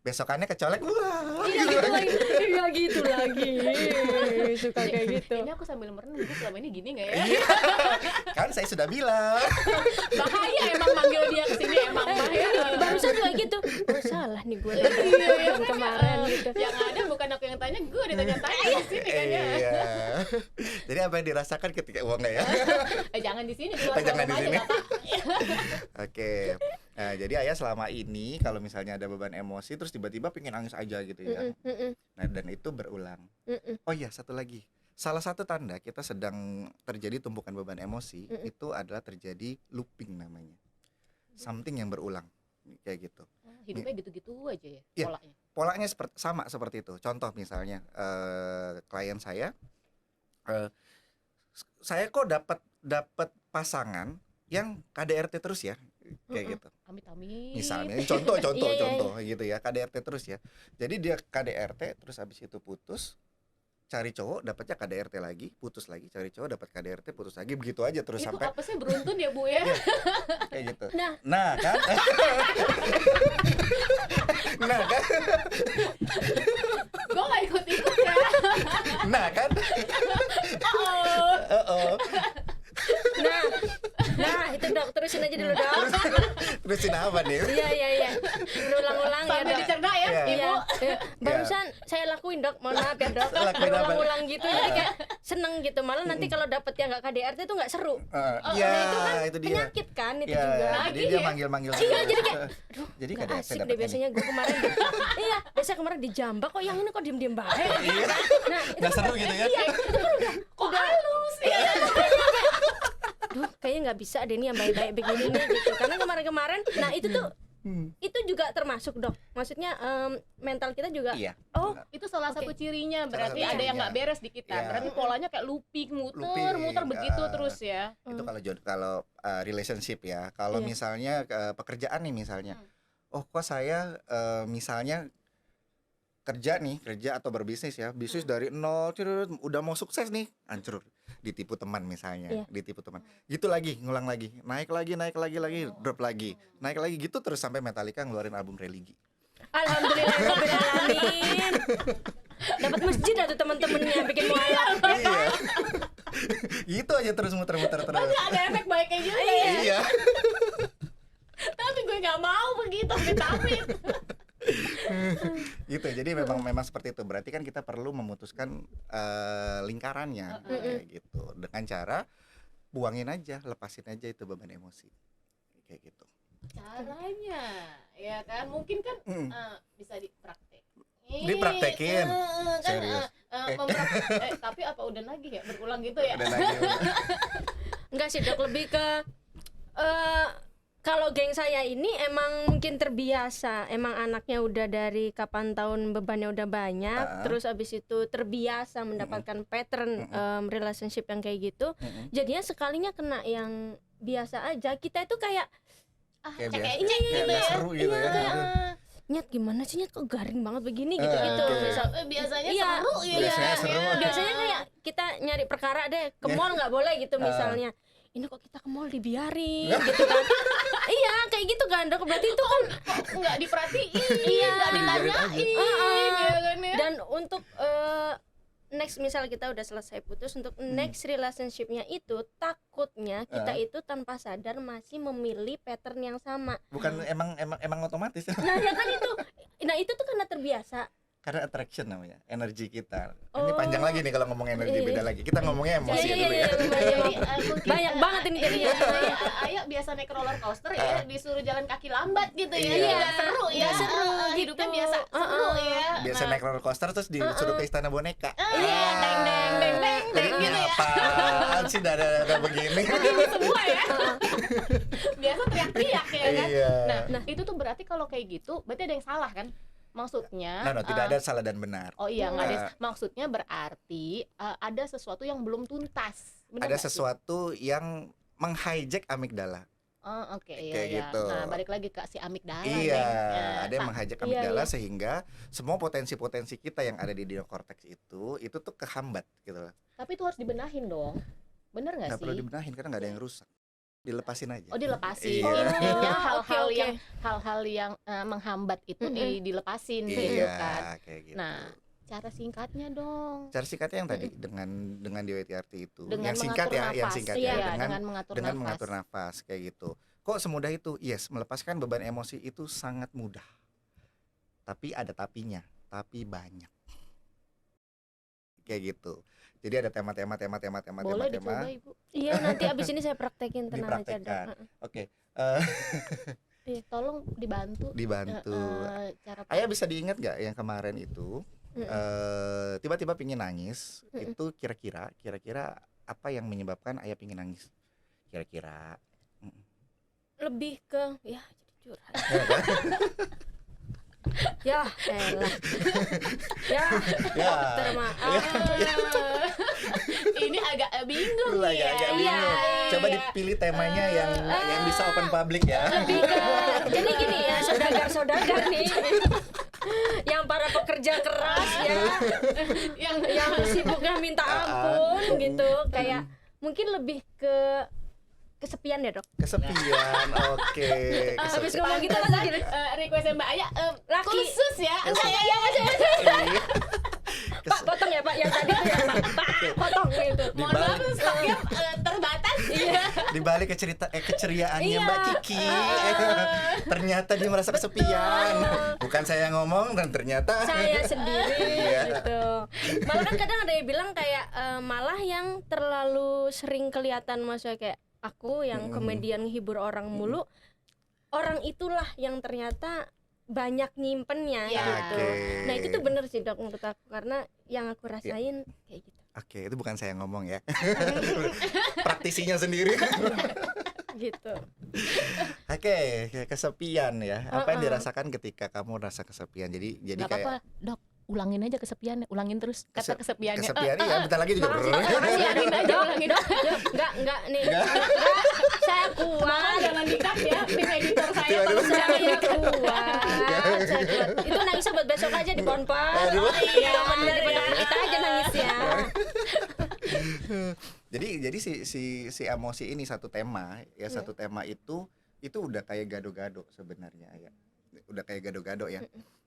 S3: Besokannya kecolek, wah.
S2: Iya gitu lagi. Suka kayak gitu.
S1: Ini aku sambil merenung, gue selama ini gini nggak ya?
S3: Iya. Kan saya sudah bilang.
S1: Bahaya emang manggil dia kesini, emang bahaya.
S2: Barusan juga gitu. Oh, salah nih gue yang kemarin gitu.
S1: Yang ada bukan aku yang tanya, gue ditanya-tanya di sini kayaknya.
S3: Iya. Jadi apa yang dirasakan ketika uangnya ya?
S1: Jangan di sini, keluar
S3: Jangan di
S1: rumah aja,
S3: sini.
S1: Bapak.
S3: Oke. Nah, jadi ayah selama ini kalau misalnya ada beban emosi terus tiba-tiba pengen nangis aja gitu ya. Nah, dan itu berulang. Oh iya, satu lagi. Salah satu tanda kita sedang terjadi tumpukan beban emosi itu adalah terjadi looping namanya. Something yang berulang kayak gitu.
S1: Hidupnya gitu-gitu aja ya
S3: Iya.
S1: polanya.
S3: Polanya sama seperti itu. Contoh misalnya klien saya kok dapat pasangan yang KDRT terus ya, kayak gitu.
S1: Amit-amit.
S3: Misalnya
S2: Iya,
S3: contoh gitu ya, KDRT terus ya. Jadi dia KDRT terus habis itu putus, cari cowok, dapatnya KDRT lagi, putus lagi, cari cowok, dapat KDRT, putus lagi, begitu aja terus
S1: Itu
S3: sampai
S1: apa sih beruntun ya Bu ya?
S3: kayak gitu.
S2: Nah.
S3: Kan? Nah kan?
S1: Gue gak ikut-ikut ya.
S3: Nah kan? Oh.
S2: Nah, itu Dok, terusin aja dulu Dok.
S3: Terusin apa nih?
S2: Iya. Berulang-ulang ya
S1: Sampai
S2: Dok.
S1: dicerna ya,
S3: Iya.
S1: Ibu.
S2: Iya. Barusan saya lakuin Dok, mohon maaf ya Dok.
S3: Lakuin apa?
S2: Berulang-ulang gitu, jadi kayak seneng gitu. Malah nanti kalau dapet yang nggak KDRT itu nggak seru.
S3: Iya,
S2: Nah, itu kan
S3: itu dia.
S2: penyakit kan itu
S3: Iya,
S2: juga.
S3: jadi
S1: Lagi
S3: dia
S1: ya?
S3: manggil-manggil.
S2: Iya, jadi kayak
S3: jadi
S2: nggak
S3: KDRT
S2: asik deh
S3: dapatnya nih.
S2: biasanya gue kemarin. Iya, biasanya kemarin di Jambak kok yang ini kok diem-diem baik.
S3: Iya.
S2: Nah, itu
S3: Nggak seru gitu ya?
S1: Kok halus ya?
S2: duh kayaknya nggak bisa deh nih yang baik-baik begini nih gitu. Karena kemarin-kemarin, nah itu tuh itu juga termasuk Dok. Maksudnya mental kita juga.
S3: Iya.
S2: Oh,
S1: Itu salah satu cirinya, berarti
S3: satu
S1: ada yang
S3: cirinya.
S1: nggak beres di kita.
S3: Iya.
S1: Berarti polanya kayak looping, muter
S3: Looping,
S1: begitu terus ya.
S3: Itu kalau relationship ya. Kalau
S2: Iya.
S3: misalnya pekerjaan nih misalnya. Oh, kok saya misalnya kerja atau berbisnis ya. Bisnis dari nol udah mau sukses nih, hancur. Ditipu teman misalnya,
S2: Iya.
S3: ditipu teman. Gitu lagi, ngulang lagi. Naik lagi, drop lagi. Naik lagi gitu terus sampai Metallica ngeluarin album religi.
S2: alhamdulillahirobbilalamin. Dapat masjid atau teman-temannya bikin mualaf.
S3: Iya. Gitu aja terus muter-muter terus.
S1: Ada efek baiknya juga ya.
S3: Iya.
S1: Tapi gue nggak mau begitu, amit-amit.
S3: Gitu, jadi memang seperti itu. Berarti kan kita perlu memutuskan lingkarannya kayak gitu dengan cara buangin aja, lepasin aja itu beban emosi kayak gitu.
S1: Caranya ya kan mungkin kan bisa
S3: Dipraktekin.
S1: kan,
S3: Serius.
S1: tapi apa udah lagi ya berulang gitu ya.
S3: Udah lagi.
S2: Enggak sih Dok, lebih ke kalau geng saya ini emang mungkin terbiasa, emang anaknya udah dari kapan tahun bebannya udah banyak, terus abis itu terbiasa mendapatkan pattern relationship yang kayak gitu. Jadinya sekalinya kena yang biasa aja, kita itu kayak
S3: Kayak biasa.
S1: cekeknya gitu
S3: Nggak
S1: ya.
S3: seru gitu ya.
S2: kayak Nyet gimana sih Nyet kok garing banget begini gitu
S3: Oke.
S2: misal
S1: biasanya
S2: Iya,
S1: seru ya.
S3: Biasanya seru.
S2: biasanya kayak kita nyari perkara deh ke
S3: Iya.
S2: mall nggak boleh gitu misalnya. Ini kok kita ke mall dibiarin gitu kan. Iya kayak gitu kan Dok, berarti itu kan
S1: Nggak diperhatiin,
S2: Iya.
S1: nggak ditanyain, gitu kan ya.
S2: dan untuk next misal kita udah selesai putus, untuk next relationship-nya itu takutnya kita itu tanpa sadar masih memilih pattern yang sama.
S3: Bukan emang otomatis.
S2: Nah ya kan itu tuh karena terbiasa.
S3: Karena attraction namanya, energi kita. Ini
S2: Oh.
S3: panjang lagi nih kalau ngomong energi, beda lagi. Kita ngomongnya emosi
S2: Iya,
S3: dulu
S2: iya,
S3: ya.
S2: iya,
S1: Jadi, mungkin,
S2: Banyak banget ini jadinya.
S1: Ayo biasa naik roller coaster ya, disuruh jalan kaki lambat gitu ya.
S3: Iya.
S1: Nggak seru ya.
S2: Nggak seru
S1: Hidupnya
S2: gitu.
S1: biasa seru ya.
S3: Biasa naik roller coaster terus disuruh ke istana boneka.
S1: Iya, deng deng deng deng
S3: Jadi
S1: deng gitu ya.
S3: apaan sih dada begini?
S1: Begini semua ya. Biasa teriak-teriak ya kan.
S3: Iya.
S1: Nah, itu tuh berarti kalau kayak gitu, berarti ada yang salah kan? Maksudnya
S3: No, tidak ada salah dan benar.
S1: Oh iya, nggak ada. Maksudnya berarti ada sesuatu yang belum tuntas. Bener
S3: Ada
S1: nggak sih?
S3: sesuatu yang menghijack amigdala.
S1: Oh, oke, iya,
S3: Kayak
S1: iya.
S3: gitu.
S1: Nah, balik lagi ke si amigdala
S3: Iya,
S1: nih.
S3: ada yang menghijack
S2: Iya,
S3: amigdala
S2: iya.
S3: sehingga semua potensi-potensi kita yang ada di neokortex itu tuh kehambat gitu loh.
S1: Tapi itu harus dibenahin dong. Bener nggak
S3: Nggak perlu
S1: sih?
S3: dibenahin karena nggak ada yang rusak. Dilepasin aja.
S1: Oh, dilepasin.
S3: Iya.
S1: Intinya
S2: Oh,
S1: hal-hal
S2: oke, oke.
S1: yang menghambat itu dilepasin
S3: Iya,
S1: gitu kan.
S3: kayak gitu.
S1: Nah, cara singkatnya dong.
S3: Cara singkatnya yang tadi dengan DWTRT itu.
S1: Dengan
S3: Yang singkat
S1: mengatur
S3: ya, yang
S1: nafas.
S3: singkat
S1: Iya,
S3: ya,
S1: dengan mengatur
S3: dengan
S1: nafas.
S3: mengatur nafas kayak gitu. Kok semudah itu? Yes, melepaskan beban emosi itu sangat mudah. Tapi ada tapinya, tapi banyak. Kayak gitu. Jadi ada tema-tema.
S1: Boleh dicoba, Ibu.
S2: Iya nanti abis ini saya praktekin, tenang aja Dok.
S3: Dipraktekkan. Oke,
S1: Tolong dibantu.
S3: dibantu.
S1: Cara
S3: Ayah bisa diingat nggak yang kemarin itu tiba-tiba pingin nangis, itu kira-kira apa yang menyebabkan ayah pingin nangis? Kira-kira
S2: Lebih ke ya jadi curhat. Ya elah. Ya
S3: ya
S2: termaaf.
S1: Ini agak bingung
S3: lagi
S1: ya.
S3: agak
S2: Iya,
S3: bingung. Coba
S1: iya.
S3: dipilih temanya yang bisa open public ya.
S2: Lebih ke jadi gini ya, saudagar nih. Yang para pekerja keras ya, yang sibuknya minta ampun gitu, kayak mungkin lebih ke kesepian ya Dok.
S3: Kesepian, oke.
S2: Habis ngomong gitu langsung gini.
S1: Requestnya Mbak Aya
S2: Laki.
S1: khusus ya. Enggak ya, ya masih
S3: Iya.
S2: Pak potong ya Pak yang tadi tuh ya Pak potong gitu.
S1: Mohon maaf stoknya terbatas.
S2: Iya.
S3: Di balik keceriaannya Mbak Kiki, ternyata dia merasa kesepian. Bukan saya yang ngomong dan ternyata
S2: Saya sendiri
S3: Iya.
S2: gitu. Malah kan kadang ada yang bilang kayak malah yang terlalu sering kelihatan maksudnya kayak aku yang komedian hibur orang mulu, orang itulah yang ternyata banyak nyimpennya
S1: Ya.
S2: gitu.
S3: Oke.
S2: Nah itu tuh bener sih Dok menurut aku, karena yang aku rasain kayak gitu.
S3: Oke, itu bukan saya yang ngomong ya. Praktisinya sendiri.
S2: Gitu.
S3: Oke, kesepian ya. Apa yang dirasakan ketika kamu rasa kesepian? Jadi
S1: Nggak
S3: kayak
S1: apa-apa, Dok. Ulangin aja kesepiannya, ulangin terus kata kesepiannya.
S3: kesepian iya, bentar lagi juga.
S1: Ulangin aja, ulangin aja.
S2: Enggak nih. Saya kuat.
S1: Jangan dikat ya, tim editor saya kalau
S2: Saya
S1: sedang
S2: kuat. Saya kuat. Itu nangisnya buat besok aja di Ponpar.
S3: Aduh.
S2: Iya, daripada kita aja nangisnya.
S3: Jadi si emosi ini satu tema ya, satu tema itu udah kayak gado-gado sebenarnya ya. Udah kayak gado-gado ya.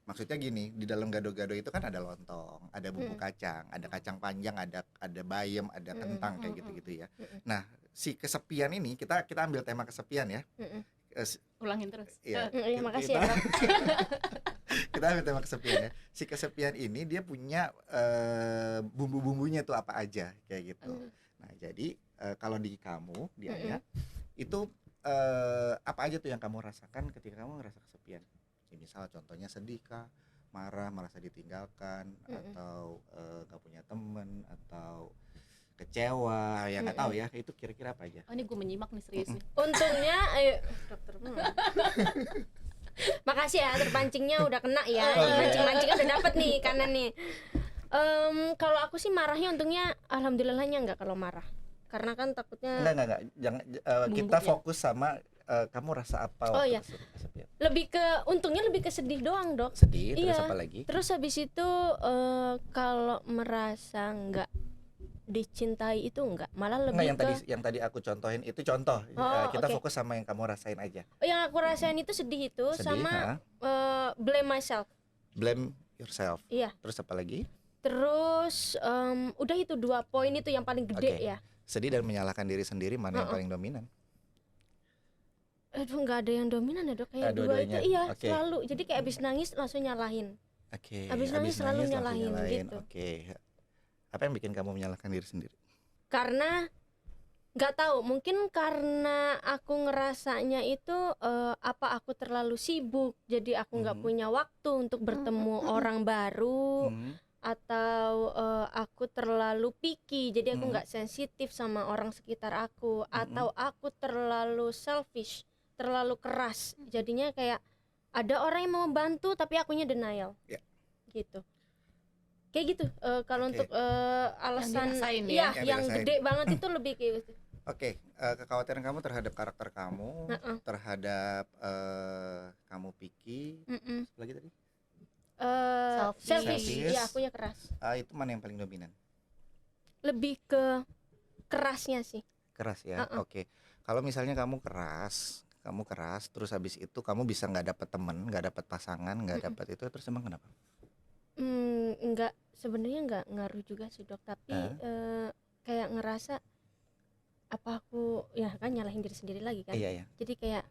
S3: Maksudnya gini, di dalam gado-gado itu kan ada lontong, ada bumbu kacang, ada kacang panjang, ada bayam, ada kentang kayak gitu-gitu ya. Nah, si kesepian ini kita ambil tema kesepian ya.
S1: ulangin terus.
S3: Iya.
S2: Iya, makasih ya,
S3: Kita-
S2: Dok.
S3: Kita ambil tema kesepian ya. Si kesepian ini dia punya bumbu-bumbunya tuh apa aja kayak gitu. Nah, jadi kalau di kamu, di Ayah, itu apa aja tuh yang kamu rasakan ketika kamu ngerasa kesepian? Ya, misal contohnya sedih kah, marah, merasa ditinggalkan, atau gak punya temen, atau kecewa, ya nggak tahu ya. Itu kira-kira apa aja?
S1: Oh, ini gue menyimak nih serius nih.
S2: Untungnya dokter. Makasih ya, terpancingnya udah kena ya. Mancing-mancingnya udah dapet nih kanan nih. Kalau aku sih marahnya untungnya alhamdulillahnya enggak kalau marah. Karena kan takutnya
S3: Enggak. Jangan kita
S1: Bumbu ya?
S3: fokus sama kamu rasa apa
S2: Oh,
S3: waktu
S2: iya.
S3: kesepian.
S2: Lebih ke untungnya lebih ke sedih doang, Dok.
S3: Sedih, terus
S2: Iya.
S3: apa lagi?
S2: Terus habis itu kalau merasa nggak dicintai itu enggak, malah
S3: Enggak,
S2: lebih
S3: yang tadi aku contohin itu contoh.
S2: Oh,
S3: Kita
S2: oke.
S3: fokus sama yang kamu rasain aja.
S2: Yang aku rasain itu sedih itu
S3: Sedih,
S2: sama blame myself.
S3: blame yourself.
S2: Iya.
S3: Terus apa lagi?
S2: Terus udah itu 2 poin itu yang paling gede
S3: Oke.
S2: ya.
S3: Sedih dan menyalahkan diri sendiri, mana yang
S2: Heeh.
S3: paling dominan?
S2: Aduh, nggak ada yang dominan ya, Dok, kayak dua itu.
S3: Dua-duanya.
S2: Iya,
S3: Oke.
S2: selalu. Jadi kayak abis nangis langsung nyalahin.
S3: Oke.
S2: Abis nangis selalu
S3: langsung
S2: nyalahin gitu.
S3: Oke. Apa yang bikin kamu menyalahkan diri sendiri?
S2: Karena nggak tahu, mungkin karena aku ngerasanya itu apa aku terlalu sibuk, jadi aku nggak punya waktu untuk bertemu orang baru, atau aku terlalu picky, jadi aku nggak sensitif sama orang sekitar aku, atau aku terlalu selfish, terlalu keras, jadinya kayak ada orang yang mau bantu tapi akunya denial.
S3: Ya.
S2: Gitu. Kayak gitu. Kalau
S3: Oke.
S2: untuk alasan
S1: dirasain ya.
S2: iya,
S3: Yang
S2: yang
S3: dirasain.
S2: gede banget itu lebih kayak gitu.
S3: Oke, kekhawatiran kamu terhadap karakter kamu,
S2: Heeh.
S3: terhadap kamu picky,
S2: Mm-mm.
S3: apa lagi tadi?
S2: Selfish.
S3: Selfish.
S2: Iya, akunya keras.
S3: Itu mana yang paling dominan?
S2: Lebih ke kerasnya sih.
S3: Keras ya.
S2: Heeh.
S3: Oke. Kalau misalnya kamu keras, terus habis itu kamu bisa nggak dapet temen, nggak dapet pasangan, nggak dapet itu, terus emang kenapa?
S2: Enggak, sebenarnya enggak ngaruh juga sih, Dok, tapi kayak ngerasa apa aku ya kan nyalahin diri sendiri lagi kan.
S3: Iya ya.
S2: Jadi kayak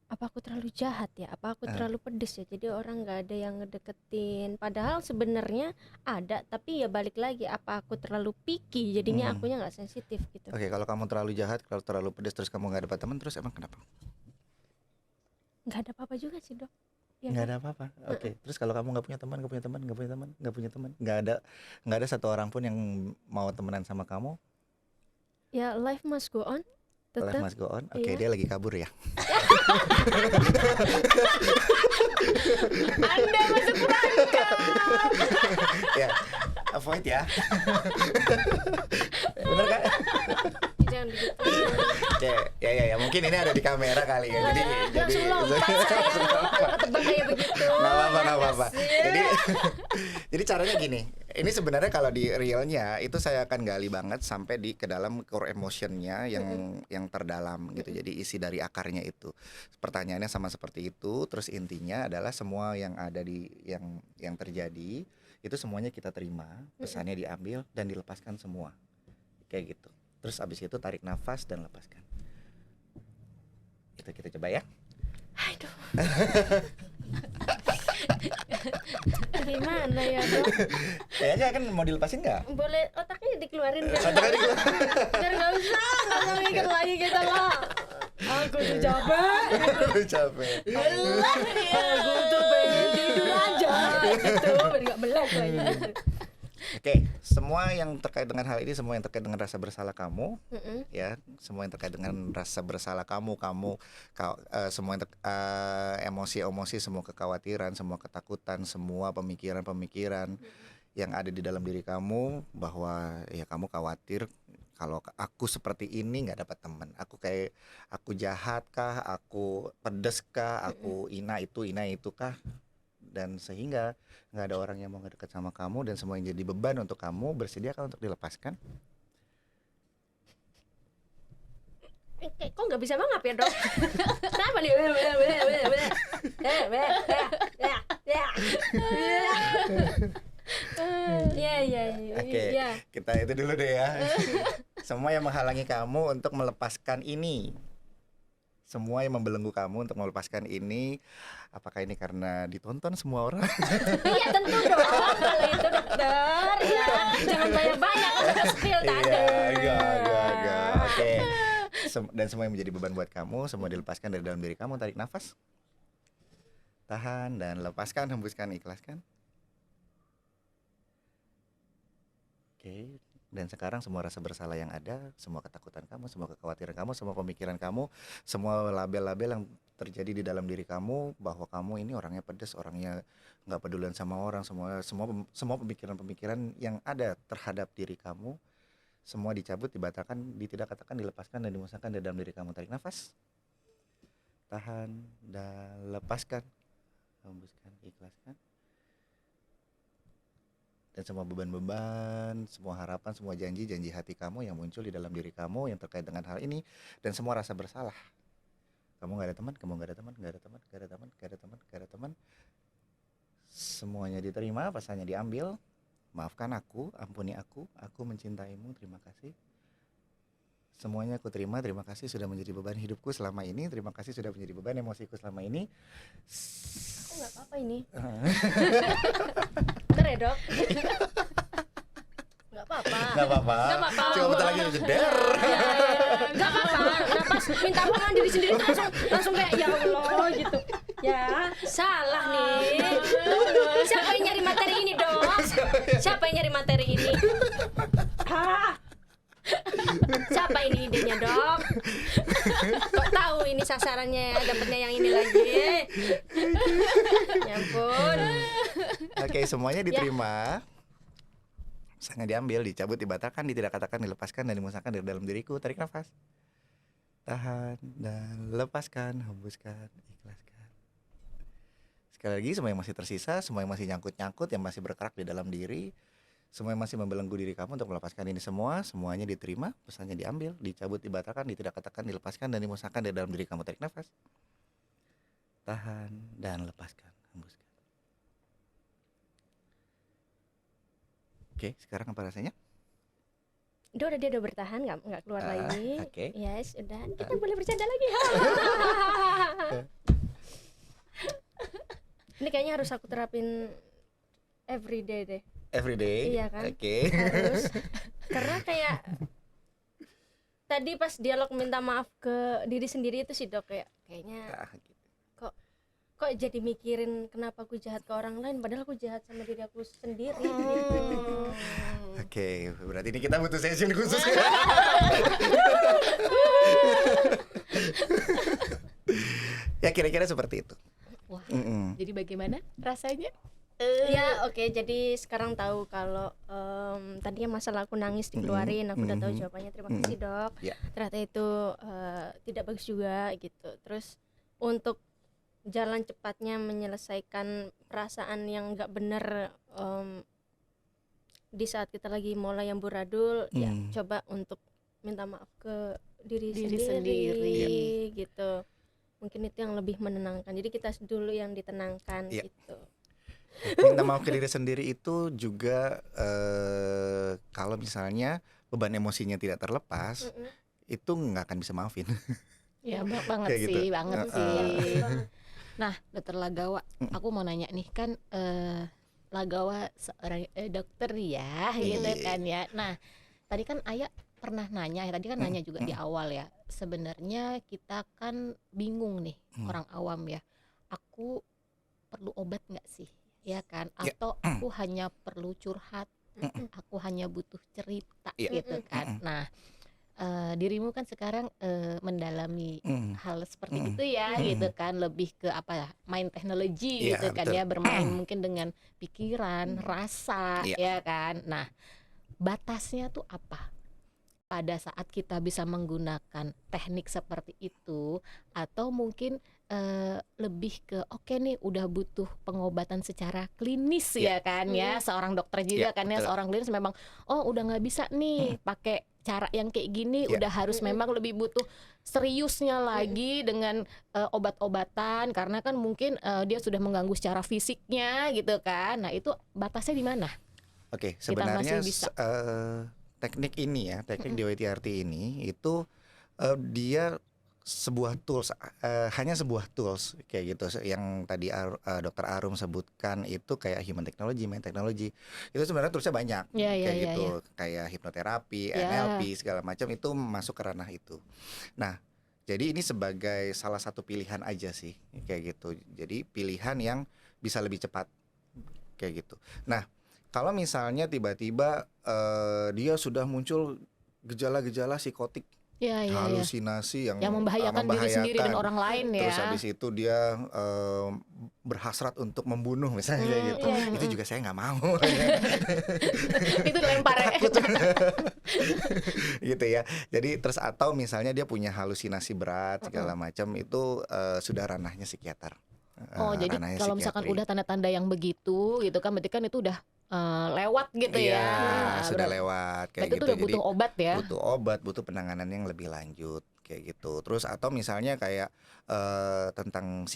S2: apa aku terlalu jahat ya? Apa aku terlalu pedes ya? Jadi orang nggak ada yang ngedeketin. Padahal sebenarnya ada, tapi ya balik lagi apa aku terlalu picky jadinya akunya nggak sensitif gitu.
S3: Oke, kalau kamu terlalu jahat, kalau terlalu pedes, terus kamu nggak dapat teman, terus emang kenapa?
S2: Nggak ada apa-apa juga sih, Dok. Ya
S3: Nggak
S2: kan?
S3: ada apa-apa. Oke. Terus kalau kamu nggak punya teman, nggak ada satu orang pun yang mau temenan sama kamu,
S2: Ya life must go on.
S3: life
S2: Tetap.
S3: must go on. Oke,
S2: Iya.
S3: dia lagi kabur ya.
S1: Anda masuk perangkap.
S3: Ya, avoid ya. Bener kan?
S2: Jangan begitu.
S3: Ya, mungkin ini ada di kamera kali ya. Jadi
S2: Langsung lompat saya ketebak kayak begitu.
S3: nggak apa-apa.
S2: Yes.
S3: Jadi caranya gini. Ini sebenarnya kalau di realnya itu saya akan gali banget sampai ke dalam core emotionnya yang terdalam gitu. Jadi isi dari akarnya itu. Pertanyaannya sama seperti itu. Terus intinya adalah semua yang ada di yang terjadi itu semuanya kita terima, pesannya diambil dan dilepaskan semua. Kayak gitu. Terus abis itu tarik nafas dan lepaskan. Itu kita coba ya.
S2: Aduh. Gimana ya, Dok?
S3: Kayaknya kan mau dilepasin nggak?
S2: Boleh otaknya dikeluarin nggak?
S3: Otaknya dikeluarin.
S2: Biar nggak usah mikir lagi kita lah. Aku tuh capek.
S3: Aduh, capek.
S2: Aku tuh pengen tidur aja gitu. Biar nggak melek lagi gitu.
S3: Oke, semua yang terkait dengan hal ini, semua yang terkait dengan rasa bersalah kamu,
S2: Mm-mm.
S3: ya, semua yang terkait dengan rasa bersalah kamu, semua yang emosi-emosi, semua kekhawatiran, semua ketakutan, semua pemikiran-pemikiran yang ada di dalam diri kamu bahwa ya kamu khawatir kalau aku seperti ini nggak dapat teman, aku jahat kah, aku pedes kah, aku ina itu kah, dan sehingga nggak ada orang yang mau ngedekat sama kamu dan semua yang jadi beban untuk kamu, bersediakah untuk dilepaskan?
S2: Kok nggak bisa mangap ya, Dok? Kenapa nih? Ya.
S3: Oke, kita itu dulu deh ya. Semua yang menghalangi kamu untuk melepaskan ini, semua yang membelenggu kamu untuk melepaskan ini, apakah ini karena ditonton semua orang?
S2: Iya tentu dong, kalau itu dokter ya. Jangan banyak-banyak untuk spill tadi.
S3: Enggak. Oke. Dan semua yang menjadi beban buat kamu, semua dilepaskan dari dalam diri kamu. Tarik nafas, tahan dan lepaskan, hembuskan, ikhlaskan. Oke. Dan sekarang semua rasa bersalah yang ada, semua ketakutan kamu, semua kekhawatiran kamu, semua pemikiran kamu, semua label-label yang terjadi di dalam diri kamu bahwa kamu ini orangnya pedes, orangnya nggak pedulian sama orang, semua pemikiran-pemikiran yang ada terhadap diri kamu, semua dicabut, dibatalkan, tidak katakan, dilepaskan dan dimusnahkan dari dalam diri kamu. Tarik nafas, tahan dan lepaskan, hembuskan, ikhlaskan. Dan semua beban-beban, semua harapan, semua janji-janji hati kamu yang muncul di dalam diri kamu yang terkait dengan hal ini, dan semua rasa bersalah. Kamu nggak ada teman, kamu nggak ada teman, nggak ada teman, nggak ada teman, nggak ada teman, nggak ada teman. Semuanya diterima, pasalnya diambil. Maafkan aku, ampuni aku mencintaimu, terima kasih. Semuanya aku terima kasih sudah menjadi beban hidupku selama ini, terima kasih sudah menjadi beban emosiku selama ini.
S2: Aku nggak apa-apa ini. Bener ya dok? Nggak apa-apa.
S3: Nggak apa-apa.
S2: Nggak apa-apa.
S3: Coba bentar lagi jeder.
S2: Nggak apa-apa. Nah pas minta maaf diri sendiri tuh langsung kayak ya Allah gitu. Ya salah nih. Tunggu, siapa yang nyari materi ini dok? Siapa yang nyari materi ini? Siapa ini idenya dok? Kok tahu ini sasarannya ya, dapatnya yang ini lagi. Ya ampun.
S3: Oke, semuanya diterima. Sangat diambil, dicabut, dibatalkan, tidak katakan, dilepaskan, dan dimusnahkan dari dalam diriku. Tarik nafas. Tahan dan lepaskan, hembuskan, ikhlaskan. Sekali lagi, semua yang masih tersisa, semua yang masih nyangkut-nyangkut, yang masih berkerak di dalam diri, semua yang masih membelenggu diri kamu untuk melepaskan ini semua, semuanya diterima, pesannya diambil, dicabut, dibatalkan, tidak katakan, dilepaskan, dan dimusnahkan dari dalam diri kamu. Tarik nafas. Tahan dan lepaskan, hembuskan. Oke, sekarang apa rasanya?
S2: Dia udah bertahan nggak keluar lagi.
S3: Oke.
S2: Yes, udah. Kita boleh bercanda lagi. Ini kayaknya harus aku terapin everyday deh.
S3: Everyday.
S2: Iya kan?
S3: Oke.
S2: Harus. Karena kayak tadi pas dialog minta maaf ke diri sendiri itu sih dok kayaknya
S3: Gitu.
S2: kok jadi mikirin kenapa aku jahat ke orang lain padahal aku jahat sama diri aku sendiri gitu.
S3: Oke, berarti ini kita butuh session khusus. Ya kira-kira seperti itu.
S1: Wah, jadi bagaimana rasanya?
S2: Ya oke, jadi sekarang tahu kalau tadinya masalah aku nangis dikeluarin, aku udah tahu jawabannya. Terima kasih dok.
S3: Ya.
S2: Ternyata itu tidak bagus juga gitu. Terus untuk jalan cepatnya menyelesaikan perasaan yang nggak benar di saat kita lagi mulai yang buradul, ya coba untuk minta maaf ke diri sendiri gitu. Mungkin itu yang lebih menenangkan. Jadi kita dulu yang ditenangkan gitu.
S3: Minta maaf ke diri sendiri itu juga kalau misalnya beban emosinya tidak terlepas, itu nggak akan bisa maafin.
S1: Ya banget
S3: Kayak
S1: sih,
S3: gitu.
S1: banget sih. Nah, Dokter Lagawa, aku mau nanya nih kan Lagawa seorang dokter ya, gitu kan ya. Nah, tadi kan Ayah pernah nanya, tadi kan nanya juga di awal ya. Sebenarnya kita kan bingung nih orang awam ya. Aku perlu obat nggak sih? Ya kan? Atau aku hanya perlu curhat? Aku hanya butuh cerita gitu kan. Nah, dirimu kan sekarang mendalami hal seperti itu ya gitu kan, lebih ke apa ya, main teknologi gitu kan ya, bermain mungkin dengan pikiran, rasa ya kan. Nah, batasnya tuh apa pada saat kita bisa menggunakan teknik seperti itu, atau mungkin lebih ke oke nih udah butuh pengobatan secara klinis ya kan ya, seorang dokter juga kan ya, seorang klinis memang udah nggak bisa nih pakai cara yang kayak gini, udah harus memang lebih butuh seriusnya lagi dengan obat-obatan, karena kan mungkin dia sudah mengganggu secara fisiknya gitu kan. Nah, itu batasnya di mana?
S3: Oke,
S1: Kita
S3: sebenarnya
S1: masih bisa.
S3: teknik ini ya, teknik DWTRT ini itu dia sebuah tools, hanya sebuah tools kayak gitu. Yang tadi Dokter Arum sebutkan itu kayak human technology, mind technology. Itu sebenarnya toolsnya banyak, kayak gitu. Kayak hipnoterapi, NLP segala macam itu masuk ke ranah itu. Nah, jadi ini sebagai salah satu pilihan aja sih, kayak gitu. Jadi pilihan yang bisa lebih cepat, kayak gitu. Nah, kalau misalnya tiba-tiba dia sudah muncul gejala-gejala psikotik
S1: Iya, iya, iya.
S3: halusinasi yang
S1: Yang membahayakan diri sendiri dan
S3: membahayakan.
S1: orang lain
S3: Terus
S1: ya.
S3: habis itu dia berhasrat untuk membunuh misalnya kayak gitu.
S2: iya.
S3: Itu juga saya nggak mau.
S1: Itu lempar ya.
S3: Gitu ya. Jadi terus atau misalnya dia punya halusinasi berat segala macam itu sudah ranahnya psikiater.
S1: Oh, jadi
S3: Ranahnya
S1: kalau misalkan
S3: psikiatri.
S1: udah tanda-tanda yang begitu gitu kan, berarti kan itu udah lewat gitu
S3: Iya,
S1: ya.
S3: sudah
S1: Berarti
S3: lewat kayak
S1: itu
S3: gitu.
S1: udah
S3: Jadi
S1: butuh obat ya.
S3: butuh obat, butuh penanganan yang lebih lanjut kayak gitu. Terus atau misalnya kayak tentang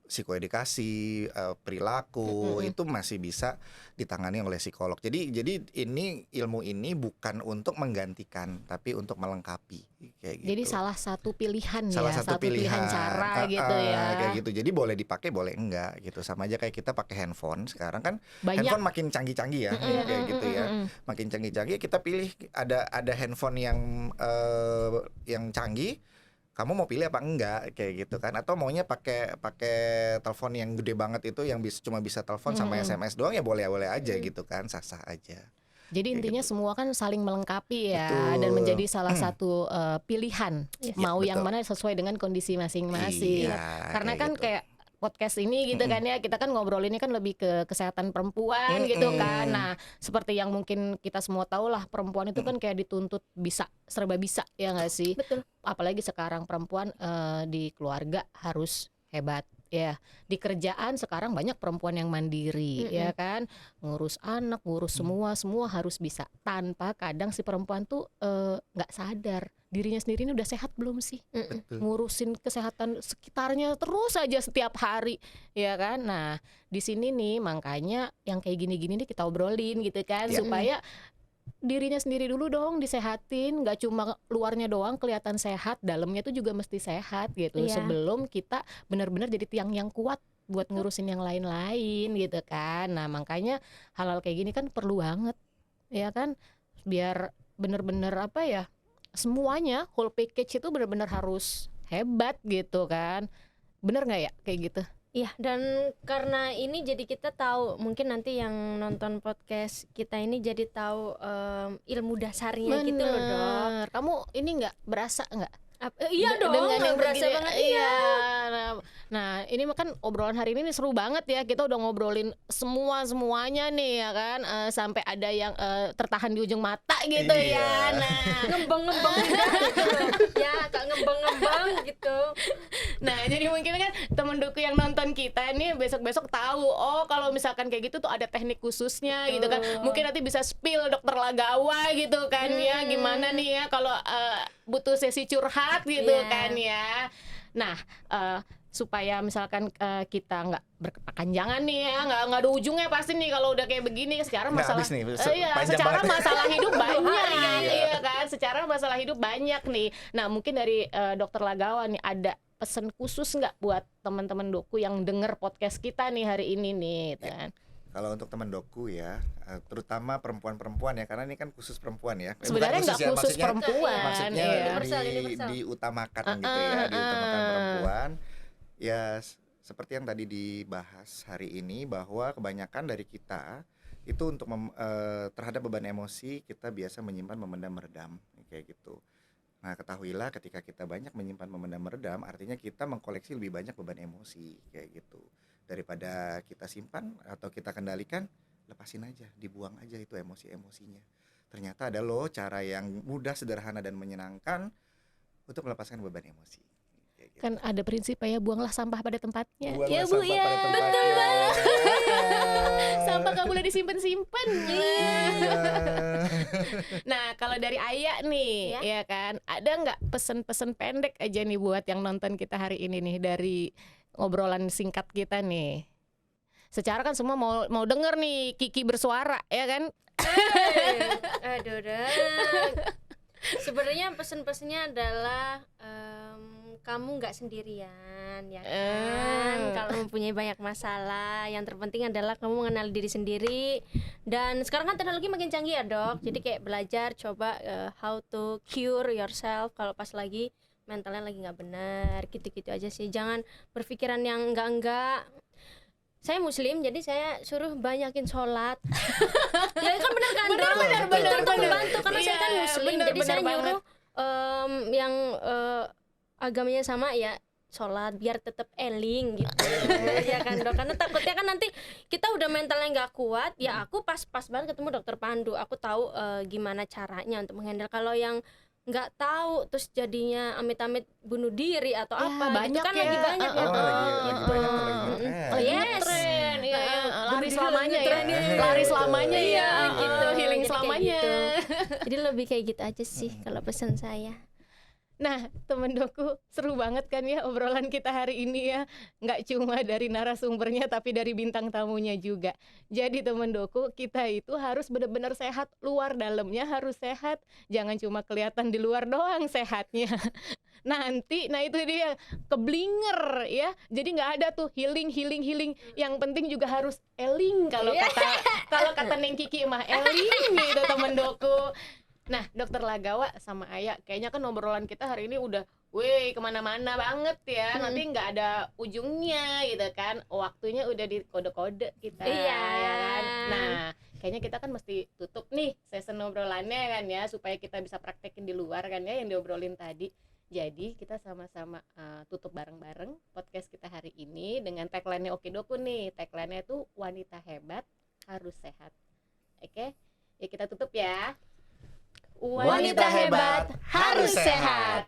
S3: psikoedukasi, perilaku itu masih bisa ditangani oleh psikolog. Jadi ini ilmu ini bukan untuk menggantikan, tapi untuk melengkapi kayak gitu.
S1: Jadi salah satu pilihan
S3: Salah
S1: ya,
S3: satu pilihan
S1: cara gitu ya.
S3: kayak gitu. Jadi boleh dipakai, boleh enggak gitu. Sama aja kayak kita pakai handphone sekarang kan.
S1: Banyak.
S3: Handphone makin canggih-canggih ya, kayak gitu ya. Makin canggih-canggih kita pilih ada handphone yang canggih. Kamu mau pilih apa enggak kayak gitu kan? Atau maunya pakai telepon yang gede banget itu yang cuma bisa telepon sama SMS doang ya boleh-boleh aja gitu kan, sah-sah aja.
S1: Jadi
S3: Kayak
S1: intinya
S3: gitu.
S1: semua kan saling melengkapi ya,
S3: Betul.
S1: dan menjadi salah satu pilihan.
S2: Yes.
S1: Mau yang
S3: betul.
S1: mana sesuai dengan kondisi masing-masing.
S3: Iya,
S1: Karena
S3: kayak
S1: kan
S3: gitu.
S1: kayak podcast ini gitu kan ya, kita kan ngobrolinnya kan lebih ke kesehatan perempuan gitu kan. Nah, seperti yang mungkin kita semua tahu lah, perempuan itu kan kayak dituntut bisa, serba bisa ya nggak sih?
S2: Betul.
S1: Apalagi sekarang perempuan di keluarga harus hebat ya. Di kerjaan sekarang banyak perempuan yang mandiri ya kan, ngurus anak, ngurus semua harus bisa, tanpa kadang si perempuan tuh nggak sadar dirinya sendiri ini udah sehat belum sih,
S3: Betul.
S1: ngurusin kesehatan sekitarnya terus aja setiap hari ya kan. Nah di sini nih makanya yang kayak gini-gini nih kita obrolin gitu kan,
S3: Ya.
S1: supaya dirinya sendiri dulu dong disehatin, nggak cuma luarnya doang kelihatan sehat, dalamnya tuh juga mesti sehat gitu.
S2: Iya.
S1: Sebelum kita benar-benar jadi tiang yang kuat buat ngurusin yang lain-lain gitu kan. Nah makanya hal-hal kayak gini kan perlu banget ya kan, biar bener-bener apa ya, semuanya whole package itu benar-benar harus hebat gitu kan. Bener nggak ya kayak gitu?
S2: Iya, dan karena ini jadi kita tahu, mungkin nanti yang nonton podcast kita ini jadi tahu ilmu dasarnya gitu loh, Dok.
S1: Bener. Kamu ini nggak berasa nggak?
S2: Iya dong,
S1: Dengan yang
S2: berasa
S1: begini,
S2: banget.
S1: iya. Nah, ini kan obrolan hari ini nih seru banget ya. Kita udah ngobrolin semuanya nih ya kan, sampai ada yang tertahan di ujung mata gitu
S3: Iya.
S1: ya. Nah,
S2: Ngembang-ngembang gitu loh. Ya, Kak, ngembang-ngembang gitu.
S1: nah jadi mungkin kan temen Doku yang nonton kita nih besok-besok tahu, oh kalau misalkan kayak gitu tuh ada teknik khususnya gitu kan. Mungkin nanti bisa spill dokter Lagawa gitu kan ya, gimana nih ya kalau butuh sesi curhat gitu
S2: Iya.
S1: kan ya. Nah, supaya misalkan kita nggak berkepanjangan nih ya, nggak ada ujungnya pasti nih kalau udah kayak begini. Secara
S3: Nggak
S1: masalah,
S3: habis nih,
S1: iya,
S3: panjang
S1: secara
S3: banget.
S1: masalah hidup banyak,
S3: Iya.
S1: iya kan. Secara masalah hidup banyak nih. Nah mungkin dari dokter Lagawa nih ada pesan khusus nggak buat teman-teman Doku yang denger podcast kita nih hari ini nih, gitu kan?
S3: Kalau untuk teman Doku ya, terutama perempuan-perempuan ya, karena ini kan khusus perempuan ya. Bukan
S1: Sebenarnya nggak
S3: ya,
S1: khusus
S3: maksudnya-
S1: perempuan,
S3: Maksudnya
S1: iya.
S2: Universal.
S3: diutamakan gitu ya, diutamakan perempuan. Ya seperti yang tadi dibahas hari ini, bahwa kebanyakan dari kita itu untuk terhadap beban emosi kita biasa menyimpan, memendam, meredam kayak gitu. Nah ketahuilah ketika kita banyak menyimpan, memendam, meredam, artinya kita mengkoleksi lebih banyak beban emosi kayak gitu. Daripada kita simpan atau kita kendalikan, lepasin aja, dibuang aja itu emosi-emosinya. Ternyata ada loh cara yang mudah, sederhana, dan menyenangkan untuk melepaskan beban emosi. Kayak gitu.
S1: Kan ada prinsip ya, buanglah sampah pada tempatnya.
S3: Buanglah
S1: Ya Bu
S3: sampah
S1: ya.
S3: pada tempatnya.
S1: Betul banget. Sampah gak boleh disimpan-simpan.
S3: Iya.
S1: Nah kalau dari Aya nih ya kan, ada nggak pesan-pesan pendek aja nih buat yang nonton kita hari ini nih dari ngobrolan singkat kita nih. Secara kan semua mau denger nih Kiki bersuara ya kan.
S2: Aduh, sebenarnya pesan-pesannya adalah kamu nggak sendirian ya kan. Kalau mempunyai banyak masalah, yang terpenting adalah kamu mengenal diri sendiri. Dan sekarang kan teknologi makin canggih ya Dok, jadi kayak belajar coba how to cure yourself kalau pas lagi mentalnya lagi nggak benar, gitu-gitu aja sih. Jangan berpikiran yang enggak. Saya muslim, jadi saya suruh banyakin sholat. Ya kan benar kan Dok?
S1: Benar,
S2: Itu membantu karena saya kan
S1: Iya,
S2: muslim,
S1: benar,
S2: jadi
S1: benar
S2: saya
S1: banget.
S2: nyuruh yang agamanya sama ya sholat biar tetap eling gitu. Ya kan dok, karena takutnya kan nanti kita udah mentalnya nggak kuat. Ya aku pas banget ketemu dokter Pandu, aku tahu gimana caranya untuk menghandle. Kalau yang nggak tahu terus jadinya amit-amit bunuh diri atau
S1: Ya,
S2: apa gitu
S1: banyak
S2: kan
S1: ya.
S2: lagi banyak ya
S3: Oh,
S2: dok.
S3: lagi banyak tuh, lagi
S2: Mm-mm.
S3: ngetren.
S2: Oh, yes.
S1: Ngetren, iya, iya.
S2: Bunuh
S1: Lari
S2: diri
S1: selamanya
S2: lagi
S1: ya,
S2: ngetren nih.
S1: lari selamanya
S2: Iya,
S1: ya,
S2: gitu.
S1: healing
S2: Jadi kayak
S1: selamanya.
S2: gitu. Jadi lebih kayak gitu aja sih kalau pesan saya.
S1: Nah, temen doku, seru banget kan ya obrolan kita hari ini ya. Nggak cuma dari narasumbernya tapi dari bintang tamunya juga. Jadi temen doku, kita itu harus benar-benar sehat, luar dalamnya harus sehat. Jangan cuma kelihatan di luar doang sehatnya. Nanti, nah itu dia keblinger ya. Jadi nggak ada tuh healing. Yang penting juga harus eling kalau kata Neng Kiki mah eling gitu temen doku. Nah, Dokter Lagawa sama Aya, kayaknya kan obrolan kita hari ini udah, kemana-mana banget ya. Nanti nggak ada ujungnya gitu kan. Waktunya udah di kode-kode kita,
S2: Iya.
S1: ya kan. Nah, kayaknya kita kan mesti tutup nih session obrolannya kan ya, supaya kita bisa praktekin di luar kan ya yang diobrolin tadi. Jadi kita sama-sama tutup bareng-bareng podcast kita hari ini dengan tagline-nya Okidoku nih. Tagline-nya itu wanita hebat harus sehat. Oke, ya kita tutup ya.
S3: Wanita hebat harus sehat.